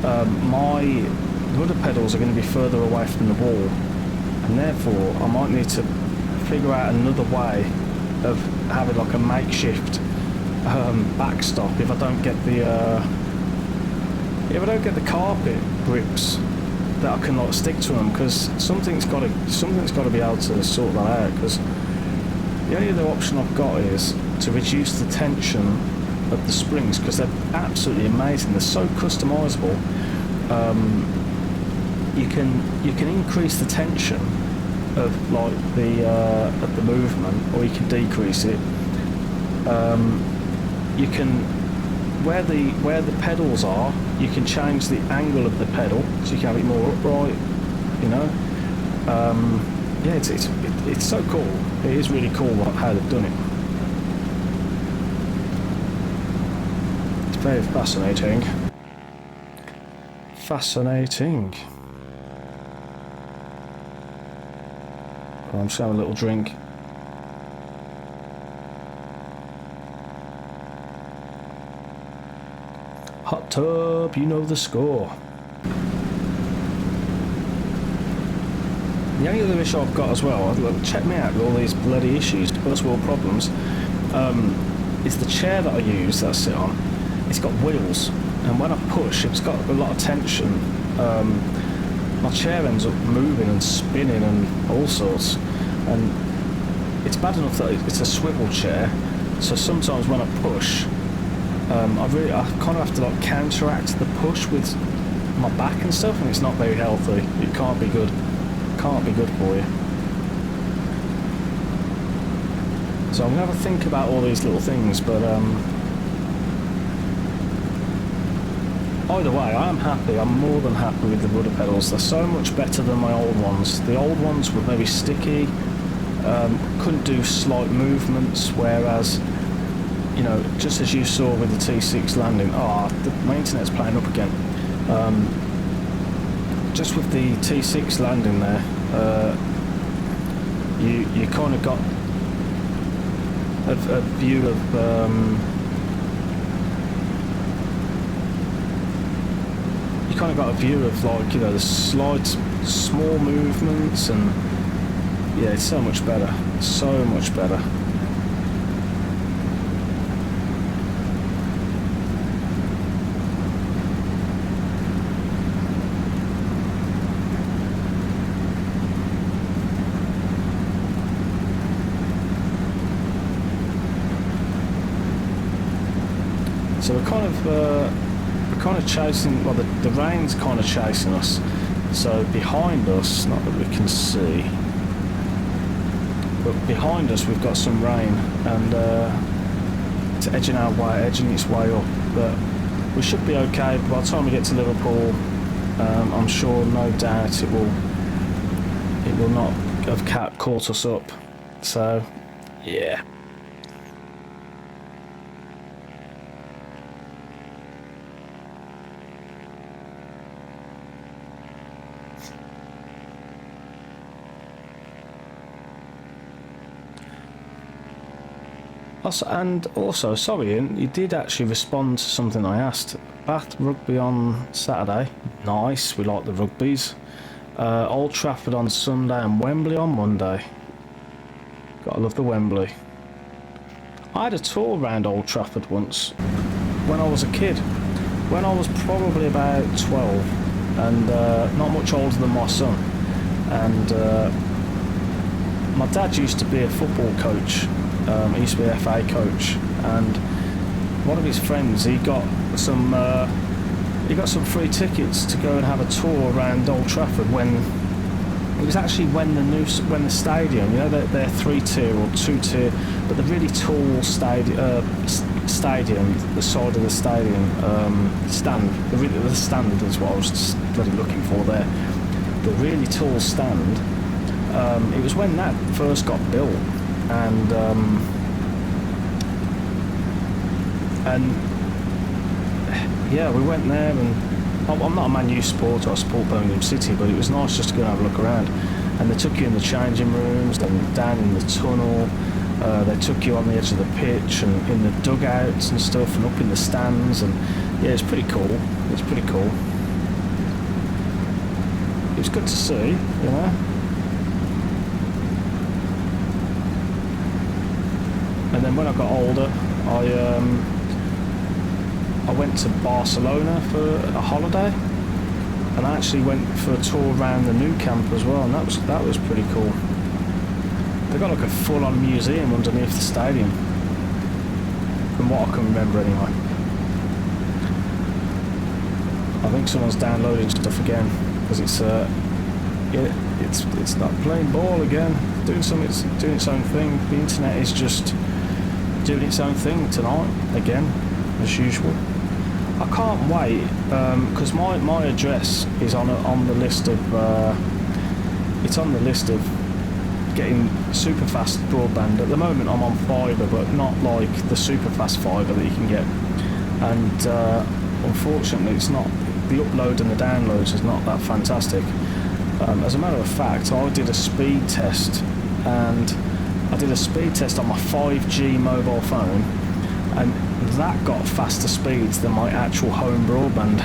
S1: my rudder pedals are going to be further away from the wall, and therefore I might need to figure out another way of having like a makeshift backstop if I don't get the carpet grips that I can like stick to them, because something's got to be able to sort that out. Because the only other option I've got is to reduce the tension of the springs, because they're absolutely amazing. They're so customizable. You can increase the tension of like the movement, or you can decrease it. You can where the pedals are, you can change the angle of the pedal so you can have it more upright. You know, yeah, it's so cool. It is really cool how they've done it. It's very fascinating. Fascinating. I'm just having a little drink. Hot tub, you know the score. The only other issue I've got as well, check me out with all these bloody issues, first world problems, is the chair that I use, that I sit on. It's got wheels, and when I push, it's got a lot of tension. My chair ends up moving and spinning and all sorts, and it's bad enough that it's a swivel chair, so sometimes when I push, I kind of have to like counteract the push with my back and stuff, and it's not very healthy. It can't be good. Can't be good for you. So I'm going to have a think about all these little things, but either way, I am happy. I'm more than happy with the rudder pedals. They're so much better than my old ones. The old ones were very sticky, couldn't do slight movements, whereas, you know, just as you saw with the T6 landing, my internet's playing up again. Just with the T6 landing there, you kind of got a view of you kind of got a view of, like, you know, the slight small movements, and yeah, it's so much better, so much better. So we're kind of chasing. Well, the rain's kind of chasing us. So behind us, not that we can see, but behind us we've got some rain, and it's edging its way up. But we should be okay. By the time we get to Liverpool, I'm sure, no doubt, it will not have caught us up. So yeah. And also, sorry Ian, you did actually respond to something I asked. Bath rugby on Saturday, nice, we like the rugbies. Old Trafford on Sunday and Wembley on Monday. Gotta love the Wembley. I had a tour around Old Trafford once, when I was a kid. When I was probably about 12, and not much older than my son. And my dad used to be a football coach. He used to be an FA coach, and one of his friends, he got some free tickets to go and have a tour around Old Trafford when it was actually when the stadium, you know, they're 3-tier or 2-tier, but the really tall stadium, the side of the stadium stand, the stand is what I was bloody looking for there. The really tall stand. It was when that first got built, and yeah, we went there, and I'm not a Man U supporter, I support Birmingham City, but it was nice just to go and have a look around. And they took you in the changing rooms, then down in the tunnel, they took you on the edge of the pitch and in the dugouts and stuff, and up in the stands, and yeah, it's pretty cool. It's pretty cool. It was good to see, you know. And then when I got older, I went to Barcelona for a holiday, and I actually went for a tour around the new camp as well, and that was pretty cool. They got like a full-on museum underneath the stadium, from what I can remember anyway. I think someone's downloading stuff again because it's not playing ball again, doing its own thing. The internet is just doing its own thing tonight again, as usual. I can't wait because my address is on the list of it's on the list of getting super fast broadband. At the moment I'm on fibre, but not like the super fast fibre that you can get, and unfortunately it's not, the upload and the downloads is not that fantastic. As a matter of fact, I did a speed test, and I did a speed test on my 5G mobile phone, and that got faster speeds than my actual home broadband.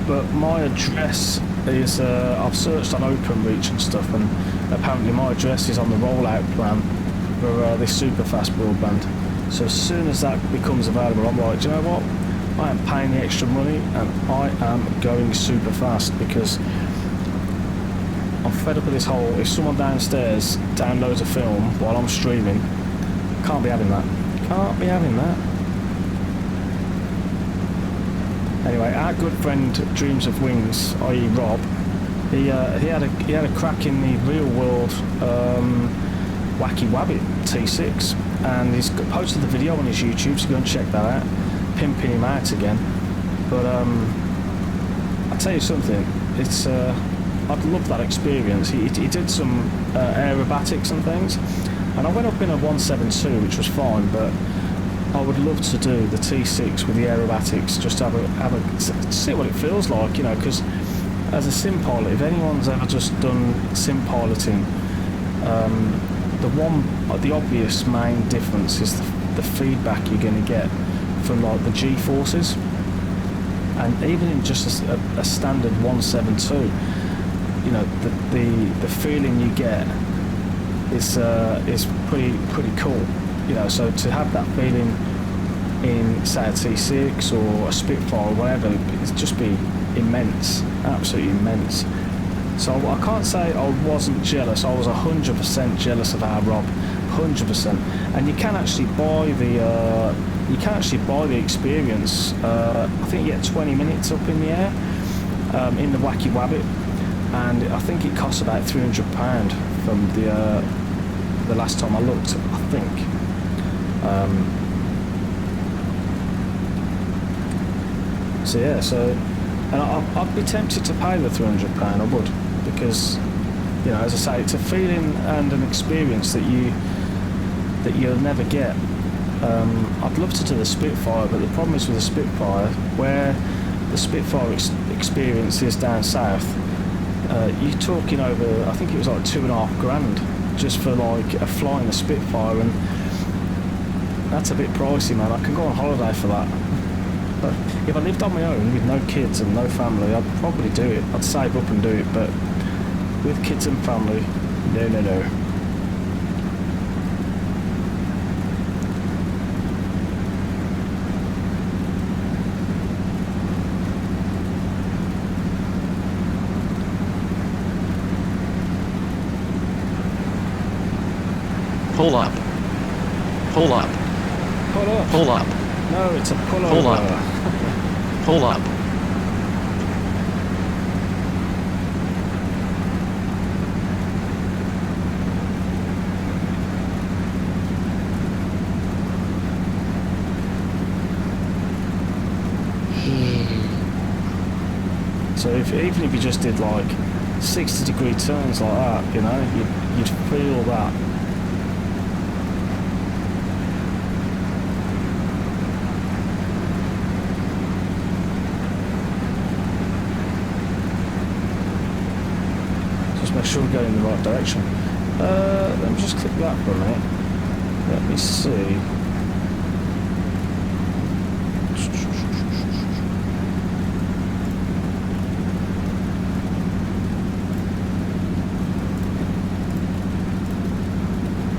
S1: But my address is, I've searched on OpenReach and stuff, and apparently my address is on the rollout plan for this super fast broadband. So as soon as that becomes available, I'm like, do you know what? I am paying the extra money, and I am going super fast, because I'm fed up with this whole, if someone downstairs downloads a film while I'm streaming, can't be having that. Can't be having that. Anyway, our good friend Dreams of Wings, i.e. Rob, he had a crack in the real world Wacky Wabbit T6, and he's posted the video on his YouTube, so go and check that out. Pimping him out again. But I'll tell you something, it's I'd love that experience. He did some aerobatics and things, and I went up in a 172, which was fine, but I would love to do the T6 with the aerobatics, just to see what it feels like, you know, because as a sim pilot, if anyone's ever just done sim piloting, the obvious main difference is the feedback you're going to get from like the G-forces, and even in just a standard 172, you know, the feeling you get is pretty cool, you know. So to have that feeling in, say, a T6 or a Spitfire or whatever, it'd just be immense, absolutely immense. So I can't say I wasn't jealous. I was 100% jealous of our Rob, 100%. And you can actually buy the experience. I think you get 20 minutes up in the air in the Wacky Wabbit, and I think it costs about £300 from the last time I looked, I think. So yeah, and I'd be tempted to pay the £300, I would, because, you know, as I say, it's a feeling and an experience that you'll never get. I'd love to do the Spitfire, but the problem is with the Spitfire, where the Spitfire experience is down south, you're talking over, I think it was like £2,500 just for like a flying a Spitfire, and that's a bit pricey, man. I can go on holiday for that. But if I lived on my own with no kids and no family, I'd probably do it. I'd save up and do it, but with kids and family, no.
S2: Pull up. Pull up.
S1: Pull up.
S2: Pull up.
S1: No, it's a pullover.
S2: Pull up. Pull up.
S1: So even if you just did like 60-degree turns like that, you know, you'd feel that. Just make sure we go in the right direction. Let me just click that for a minute. Let me see.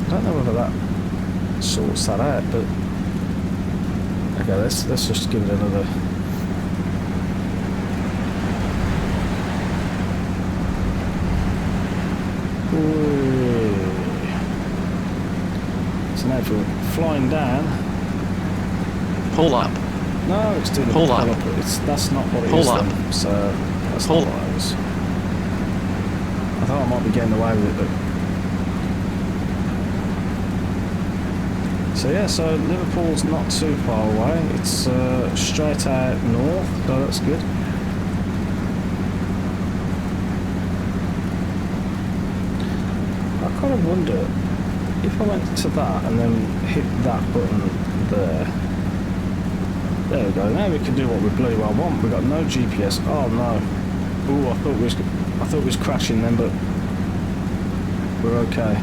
S1: I don't know whether that sorts that out, but okay, let's just give it another. So now if we're flying down.
S2: Pull up.
S1: No, it's doing a
S2: pull up.
S1: That's not what it
S2: pull
S1: is
S2: up.
S1: Then. So that's
S2: pull
S1: not what it is. I thought I might be getting away with it, but. So yeah, so Liverpool's not too far away. It's straight out north, so that's good. I kind of wonder if I went to that and then hit that button there. There we go. Now we can do what we bloody well want. We've got no GPS. Oh no! Ooh, I thought it was crashing then, but we're okay.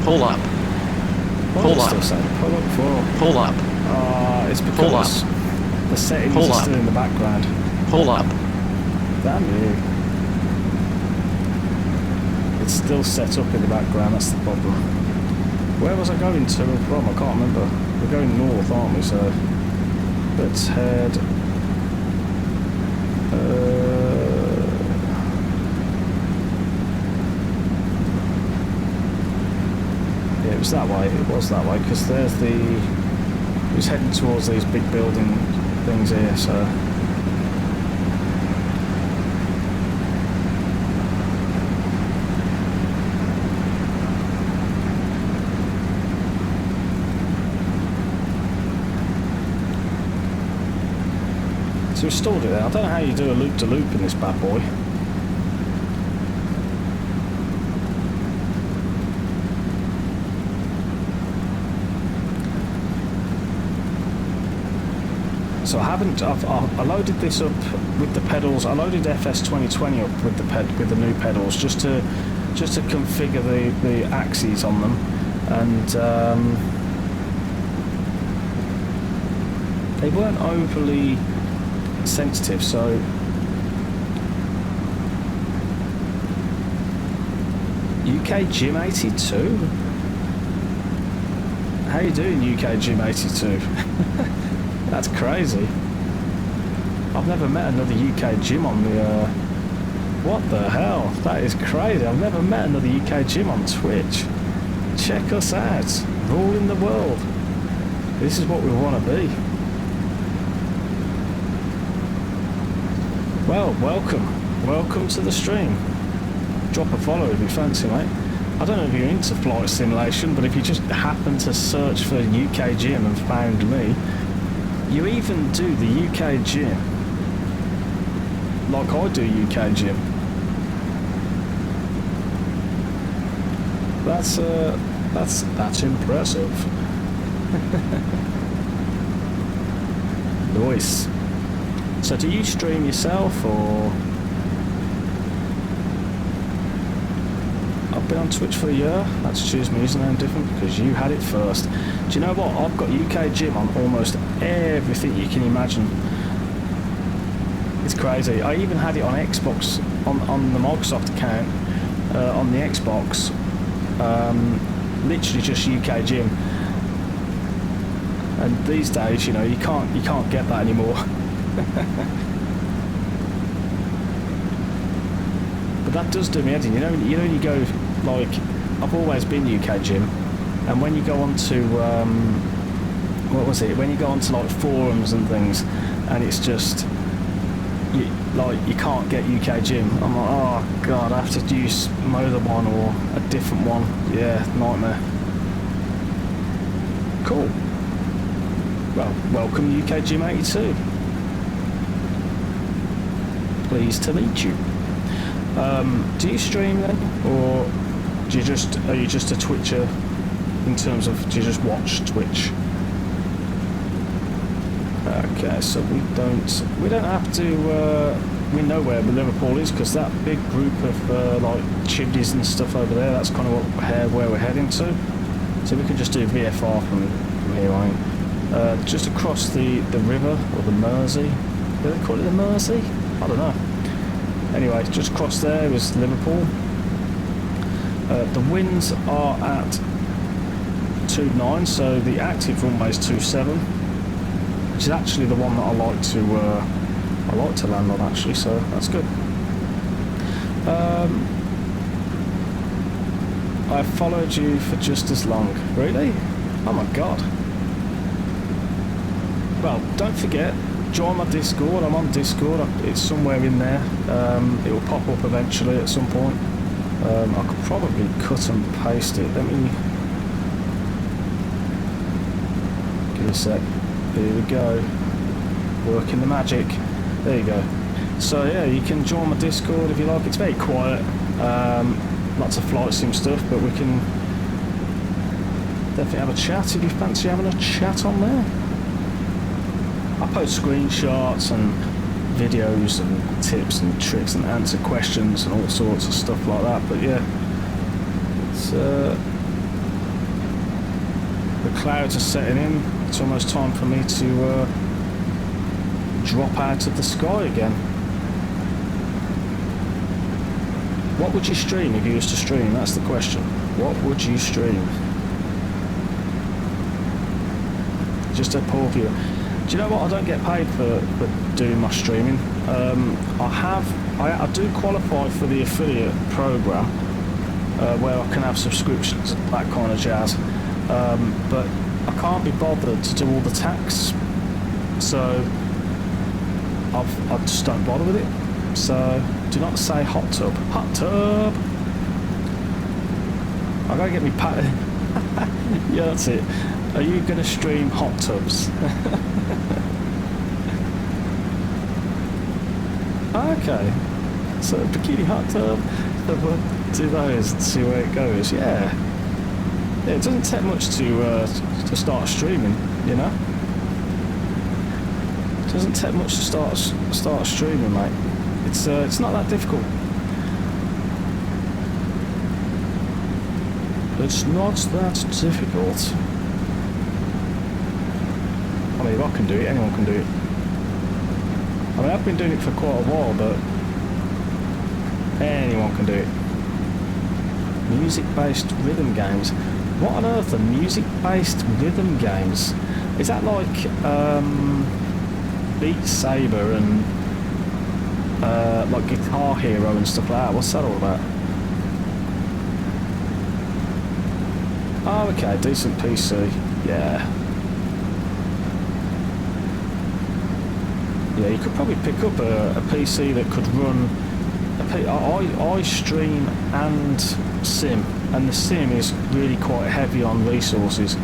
S2: Pull up. Pull up.
S1: Pull up for.
S2: Pull up.
S1: It's because the settings are still in the background.
S2: Pull up.
S1: Damn you. It's still set up in the background, that's the problem. Where was I going to and from? I can't remember. We're going north, aren't we? So let's head. It was that way. It was that way because there's the. It was heading towards these big building things here. So. So we stalled it there. I don't know how you do a loop-to-loop in this bad boy. So I loaded this up with the pedals. I loaded FS 2020 up with the new pedals just to configure the axes on them, and they weren't overly sensitive. So UKJim 82. How you doing, UKJim 82? That's crazy. I've never met another UKJim on the. What the hell? That is crazy. I've never met another UKJim on Twitch. Check us out. Ruling the world. This is what we want to be. Well, welcome. Welcome to the stream. Drop a follow if you fancy, mate. I don't know if you're into flight simulation, but if you just happen to search for UKJim and found me, you even do the UKJim, like I do UKJim. That's impressive. Nice. So do you stream yourself, or? I been on Twitch for a year. Let's choose my username different because you had it first. Do you know what? I've got UKJim on almost everything you can imagine. It's crazy. I even had it on Xbox, on the Microsoft account, on the Xbox. Literally just UKJim. And these days, you know, you can't get that anymore. But that does do me head in. You know, you go, like, I've always been UKJim, and when you go on to what was it? When you go onto like forums and things, and it's just you can't get UKJim. I'm like, oh god, I have to use my other one or a different one. Yeah, nightmare. Cool. Well, welcome UKJim82. Pleased to meet you. Do you stream then, or are you just a Twitcher in terms of, do you just watch Twitch? Okay, so we don't have to. We know where Liverpool is because that big group of like chimneys and stuff over there. That's kind of where we're heading to. So we can just do VFR from here on. Just across the river or the Mersey. Do they call it the Mersey? I don't know. Anyway, just across there is Liverpool. The winds are at 2.9, so the active runway is 2.7, which is actually the one that I like to land on actually. So that's good. I've followed you for just as long. Really? Oh my god. Well, don't forget. Join my Discord. I'm on Discord. It's somewhere in there. It will pop up eventually at some point. I could probably cut and paste it. Let me give it a sec. Here we go. Working the magic. There you go. So yeah, you can join my Discord if you like. It's very quiet. Lots of flight sim stuff, but we can definitely have a chat if you fancy having a chat on there. I post screenshots and videos and tips and tricks and answer questions and all sorts of stuff like that. But yeah, it's the clouds are setting in. It's almost time for me to drop out of the sky again. What would you stream if you used to stream? That's the question. What would you stream? Just a poor viewer. Do you know what? I don't get paid for doing my streaming. I do qualify for the affiliate program where I can have subscriptions, that kind of jazz. But I can't be bothered to do all the tax, so I just don't bother with it. So do not say hot tub. Hot tub. I gotta get me paid. Yeah, that's it. Are you going to stream hot tubs? Okay. So bikini hot tub. We'll do those and see where it goes. Yeah. It doesn't take much to start streaming, you know. It doesn't take much to start streaming, mate. It's not that difficult. It's not that difficult. I mean, if I can do it, anyone can do it. I mean, I've been doing it for quite a while, but anyone can do it. Music-based rhythm games. What on earth are music-based rhythm games? Is that like Beat Saber and like Guitar Hero and stuff like that? What's that all about? Oh, okay, decent PC. Yeah. Yeah, you could probably pick up a PC that could run I stream and sim, and the sim is really quite heavy on resources.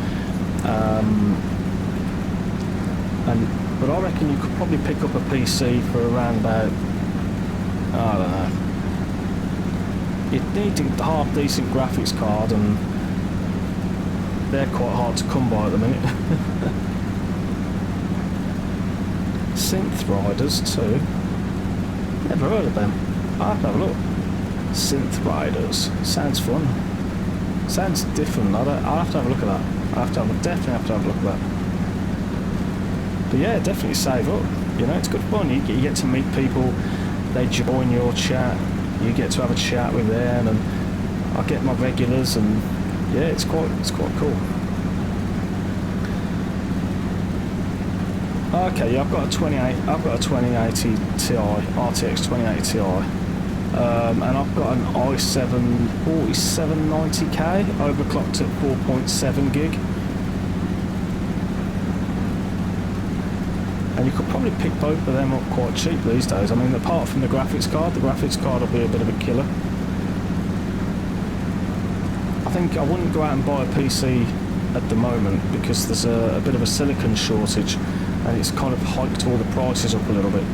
S1: But I reckon you could probably pick up a PC for around about, I don't know. You'd need a half decent graphics card, and they're quite hard to come by at the minute. Synth Riders too. Never heard of them. I'll have to have a look. Synth Riders. Sounds fun. Sounds different. I'll have to have a look at that. Definitely have to have a look at that. But yeah, definitely save up. You know, it's good fun. You get to meet people. They join your chat. You get to have a chat with them, and I get my regulars, and yeah, it's quite cool. Okay, yeah, I've got a 2080 Ti, RTX 2080 Ti, and I've got an i7 4790K overclocked at 4.7 gig. And you could probably pick both of them up quite cheap these days. I mean, apart from the graphics card will be a bit of a killer. I think I wouldn't go out and buy a PC at the moment because there's a bit of a silicon shortage, and it's kind of hiked all the prices up a little bit.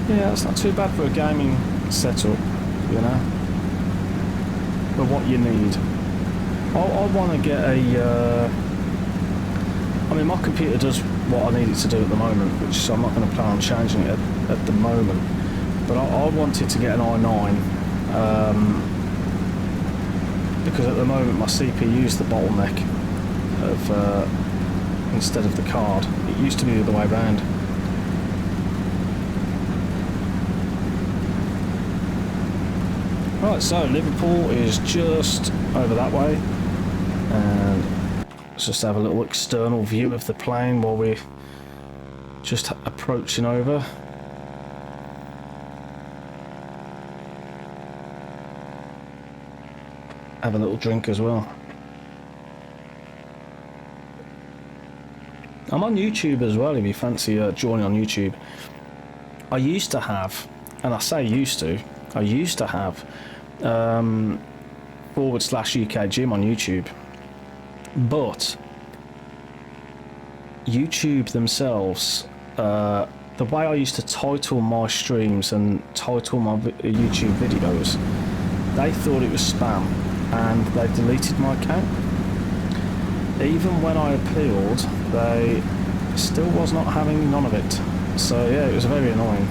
S1: Yeah, that's not too bad for a gaming setup, you know, for what you need. I want to get I mean, my computer does what I need it to do at the moment, which so I'm not going to plan on changing it at the moment. But I wanted to get an i9 because at the moment my CPU is the bottleneck of instead of the card. It used to be the other way around. Right, so Liverpool is just over that way. And let's just have a little external view of the plane while we're just approaching over. Have a little drink as well. I'm on YouTube as well if you fancy joining on YouTube. I used to have, and I say used to, I used to have /UKJim on YouTube. But YouTube themselves, the way I used to title my streams and title my YouTube videos, they thought it was spam and they deleted my account. Even when I appealed, they still was not having none of it. So yeah, it was very annoying.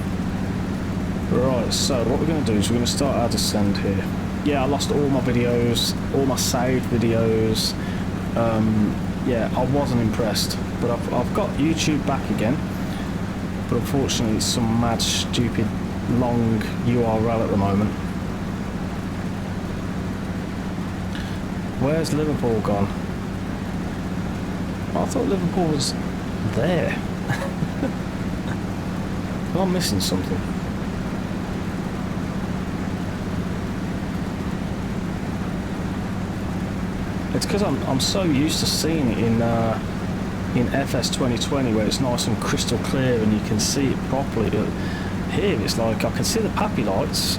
S1: Right, so what we're going to do is we're going to start our descent here. Yeah, I lost all my videos, all my saved videos. Yeah, I wasn't impressed, but I've got YouTube back again, but unfortunately it's some mad stupid long URL at the moment. Where's Liverpool gone? I thought Liverpool was there. Am I missing something? It's because I'm so used to seeing it in FS 2020 where it's nice and crystal clear and you can see it properly. Here it's like I can see the pappy lights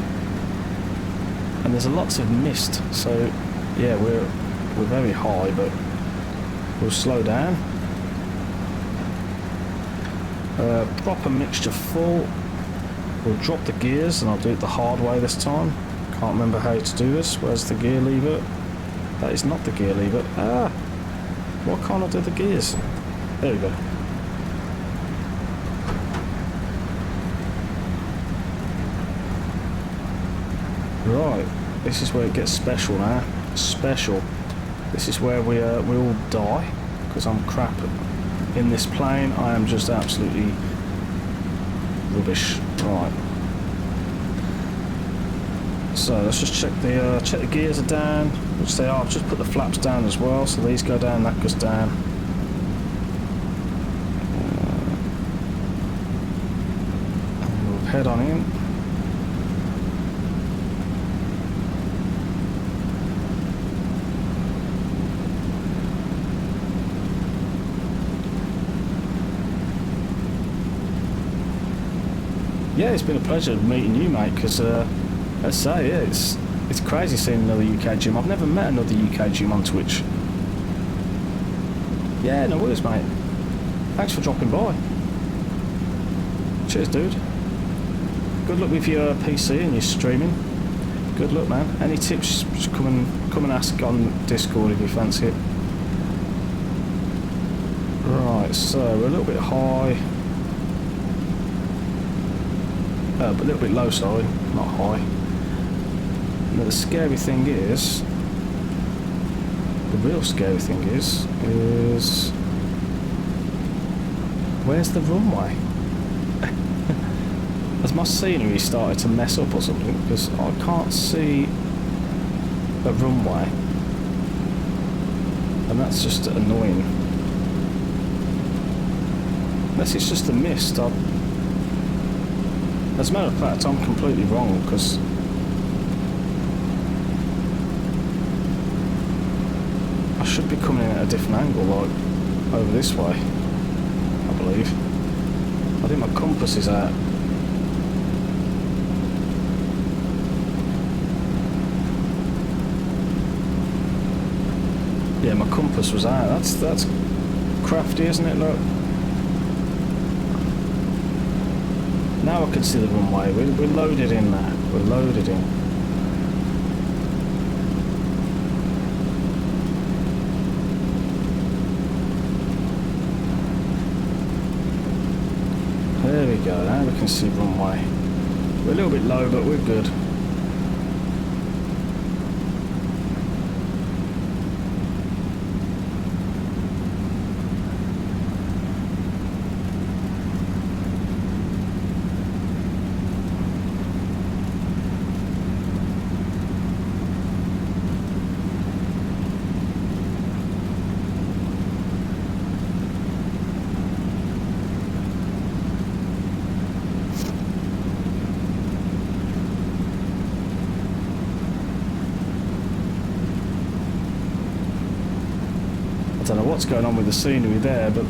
S1: and there's lots of mist. So yeah, we're very high, but we'll slow down. Proper mixture full. We'll drop the gears and I'll do it the hard way this time. Can't remember how to do this. Where's the gear lever? That is not the gear lever. Ah! Why can't I do the gears? There we go. Right, this is where it gets special now. Special. This is where we all die because I'm crap in this plane. I am just absolutely rubbish. Right. So let's just check the gears are down, which they are. I've just put the flaps down as well, so these go down, that goes down. And we'll head on in. Yeah, it's been a pleasure meeting you, mate, because let's say, yeah, it's crazy seeing another UKJim. I've never met another UKJim on Twitch. Yeah, no worries, mate. Thanks for dropping by. Cheers, dude. Good luck with your PC and your streaming. Good luck, man. Any tips, just come and ask on Discord if you fancy it. Right, so we're a little bit high. but a little bit low, sorry, not high. Now the scary thing is, the real scary thing is where's the runway? Has my scenery started to mess up or something? Because I can't see a runway, and that's just annoying. Unless it's just a mist. As a matter of fact, I'm completely wrong, because I should be coming in at a different angle, like over this way, I believe. I think my compass is out. Yeah, my compass was out. That's crafty, isn't it? Look. Now I can see the runway. We're loaded in now. We're loaded in. There we go. Now we can see runway. We're a little bit low, but we're good. I don't know what's going on with the scenery there, but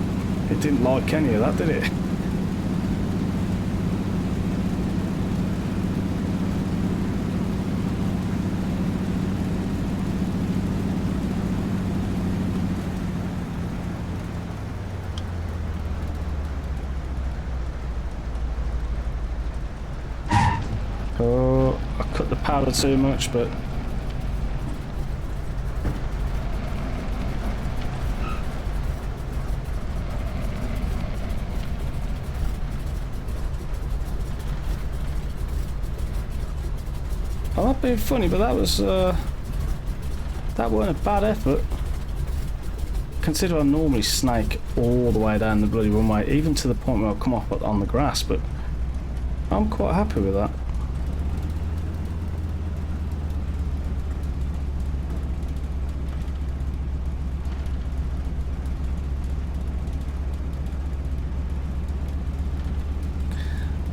S1: it didn't like any of that, did it? Oh, I cut the powder too much, but I'm not being funny, but that weren't a bad effort. Consider I normally snake all the way down the bloody runway, even to the point where I'll come off on the grass, but I'm quite happy with that.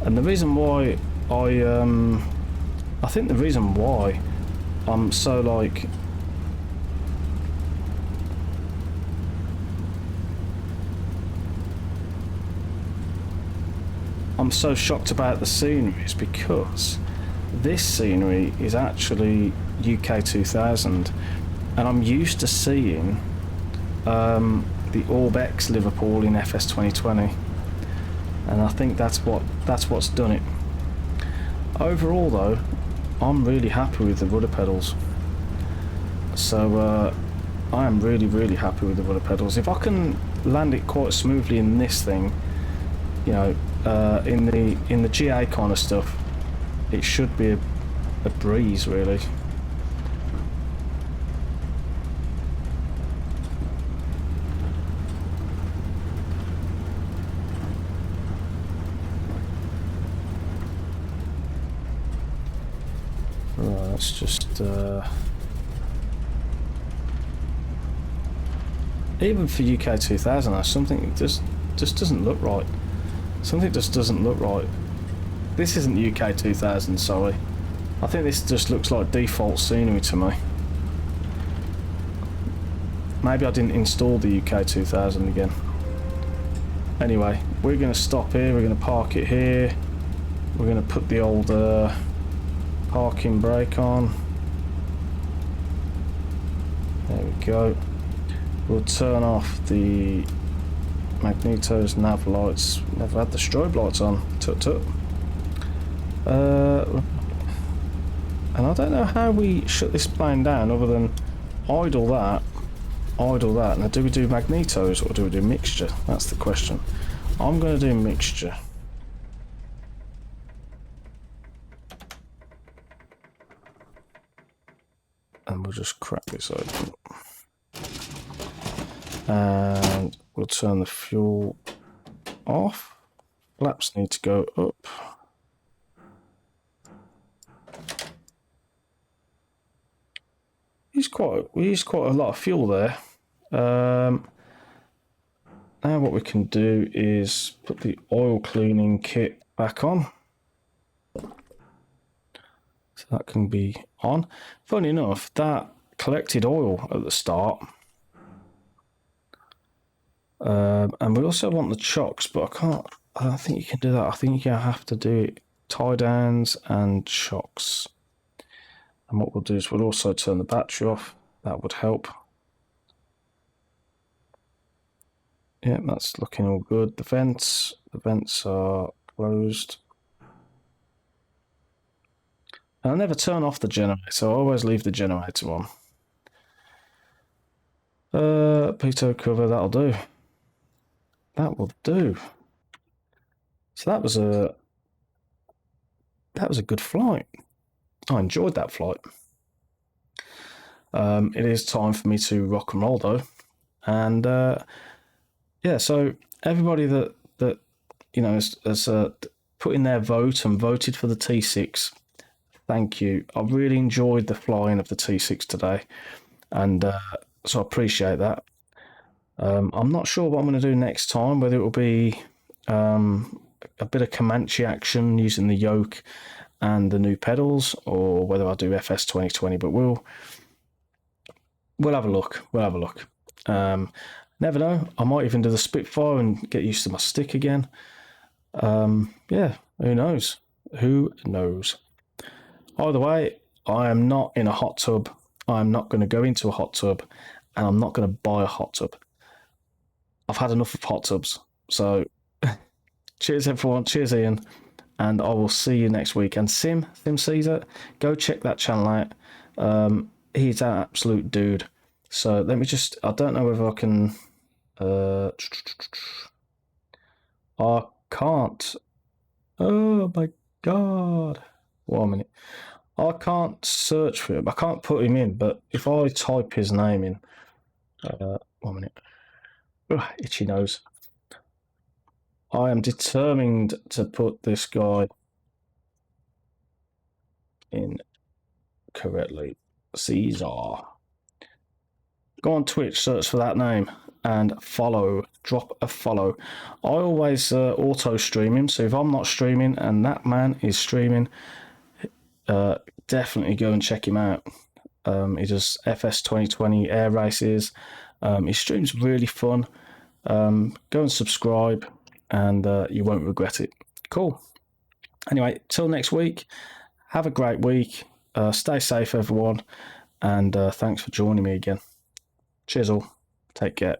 S1: And the reason why I think the reason why I'm so like I'm so shocked about the scenery is because this scenery is actually UK 2000, and I'm used to seeing the Orb X Liverpool in FS 2020, and I think that's what's done it. Overall though, I'm really happy with the rudder pedals. So I am really happy with the rudder pedals. If I can land it quite smoothly in this thing, you know, in the GA kind of stuff, it should be a breeze really. Let's just even for UK 2000, though, something just doesn't look right. Something just doesn't look right. This isn't UK 2000, sorry. I think this just looks like default scenery to me. Maybe I didn't install the UK 2000 again. Anyway, we're going to stop here. We're going to park it here. We're going to put the old parking brake on. There we go. We'll turn off the magnetos, nav lights. Never had the strobe lights on. Tut tut. And I don't know how we shut this plane down other than idle that. Now do we do magnetos or do we do mixture? That's the question. I'm going to do mixture. just crack this open. And we'll turn the fuel off. Flaps need to go up. We use quite a lot of fuel there. Now what we can do is put the oil cleaning kit back on. So that can be on. Funny enough, that collected oil at the start. And we also want the chocks, but I don't think you can do that. I think you have to do it tie downs and chocks. And what we'll do is we'll also turn the battery off. That would help. Yeah, that's looking all good. The vents are closed. I'll never turn off the generator. I always leave the generator on. Pitot cover, that'll do. That will do. So that was a good flight. I enjoyed that flight. It is time for me to rock and roll though, and yeah. So everybody that you know has put in their vote and voted for the T6, thank you. I really enjoyed the flying of the T6 today, and so I appreciate that. I'm not sure what I'm going to do next time, whether it will be a bit of Comanche action using the yoke and the new pedals, or whether I'll do FS 2020, but we'll have a look. Never know. I might even do the Spitfire and get used to my stick again. Yeah, who knows? Who knows? Either way, I am not in a hot tub. I'm not going to go into a hot tub, and I'm not going to buy a hot tub. I've had enough of hot tubs. So, cheers everyone. Cheers Ian. And I will see you next week. And Sim Caesar, go check that channel out. He's an absolute dude. So let me just, I don't know whether I can, I can't, oh my God. 1 minute. I can't search for him. I can't put him in, but if I type his name in, 1 minute. Ugh, itchy nose. I am determined to put this guy in correctly. Caesar. Go on Twitch, search for that name, and follow. Drop a follow. I always auto stream him, so if I'm not streaming and that man is streaming, definitely go and check him out. He does FS 2020 air races. His stream's really fun. Go and subscribe, and you won't regret it. Cool. Anyway, till next week, have a great week. Stay safe, everyone, and thanks for joining me again. Cheers all. Take care.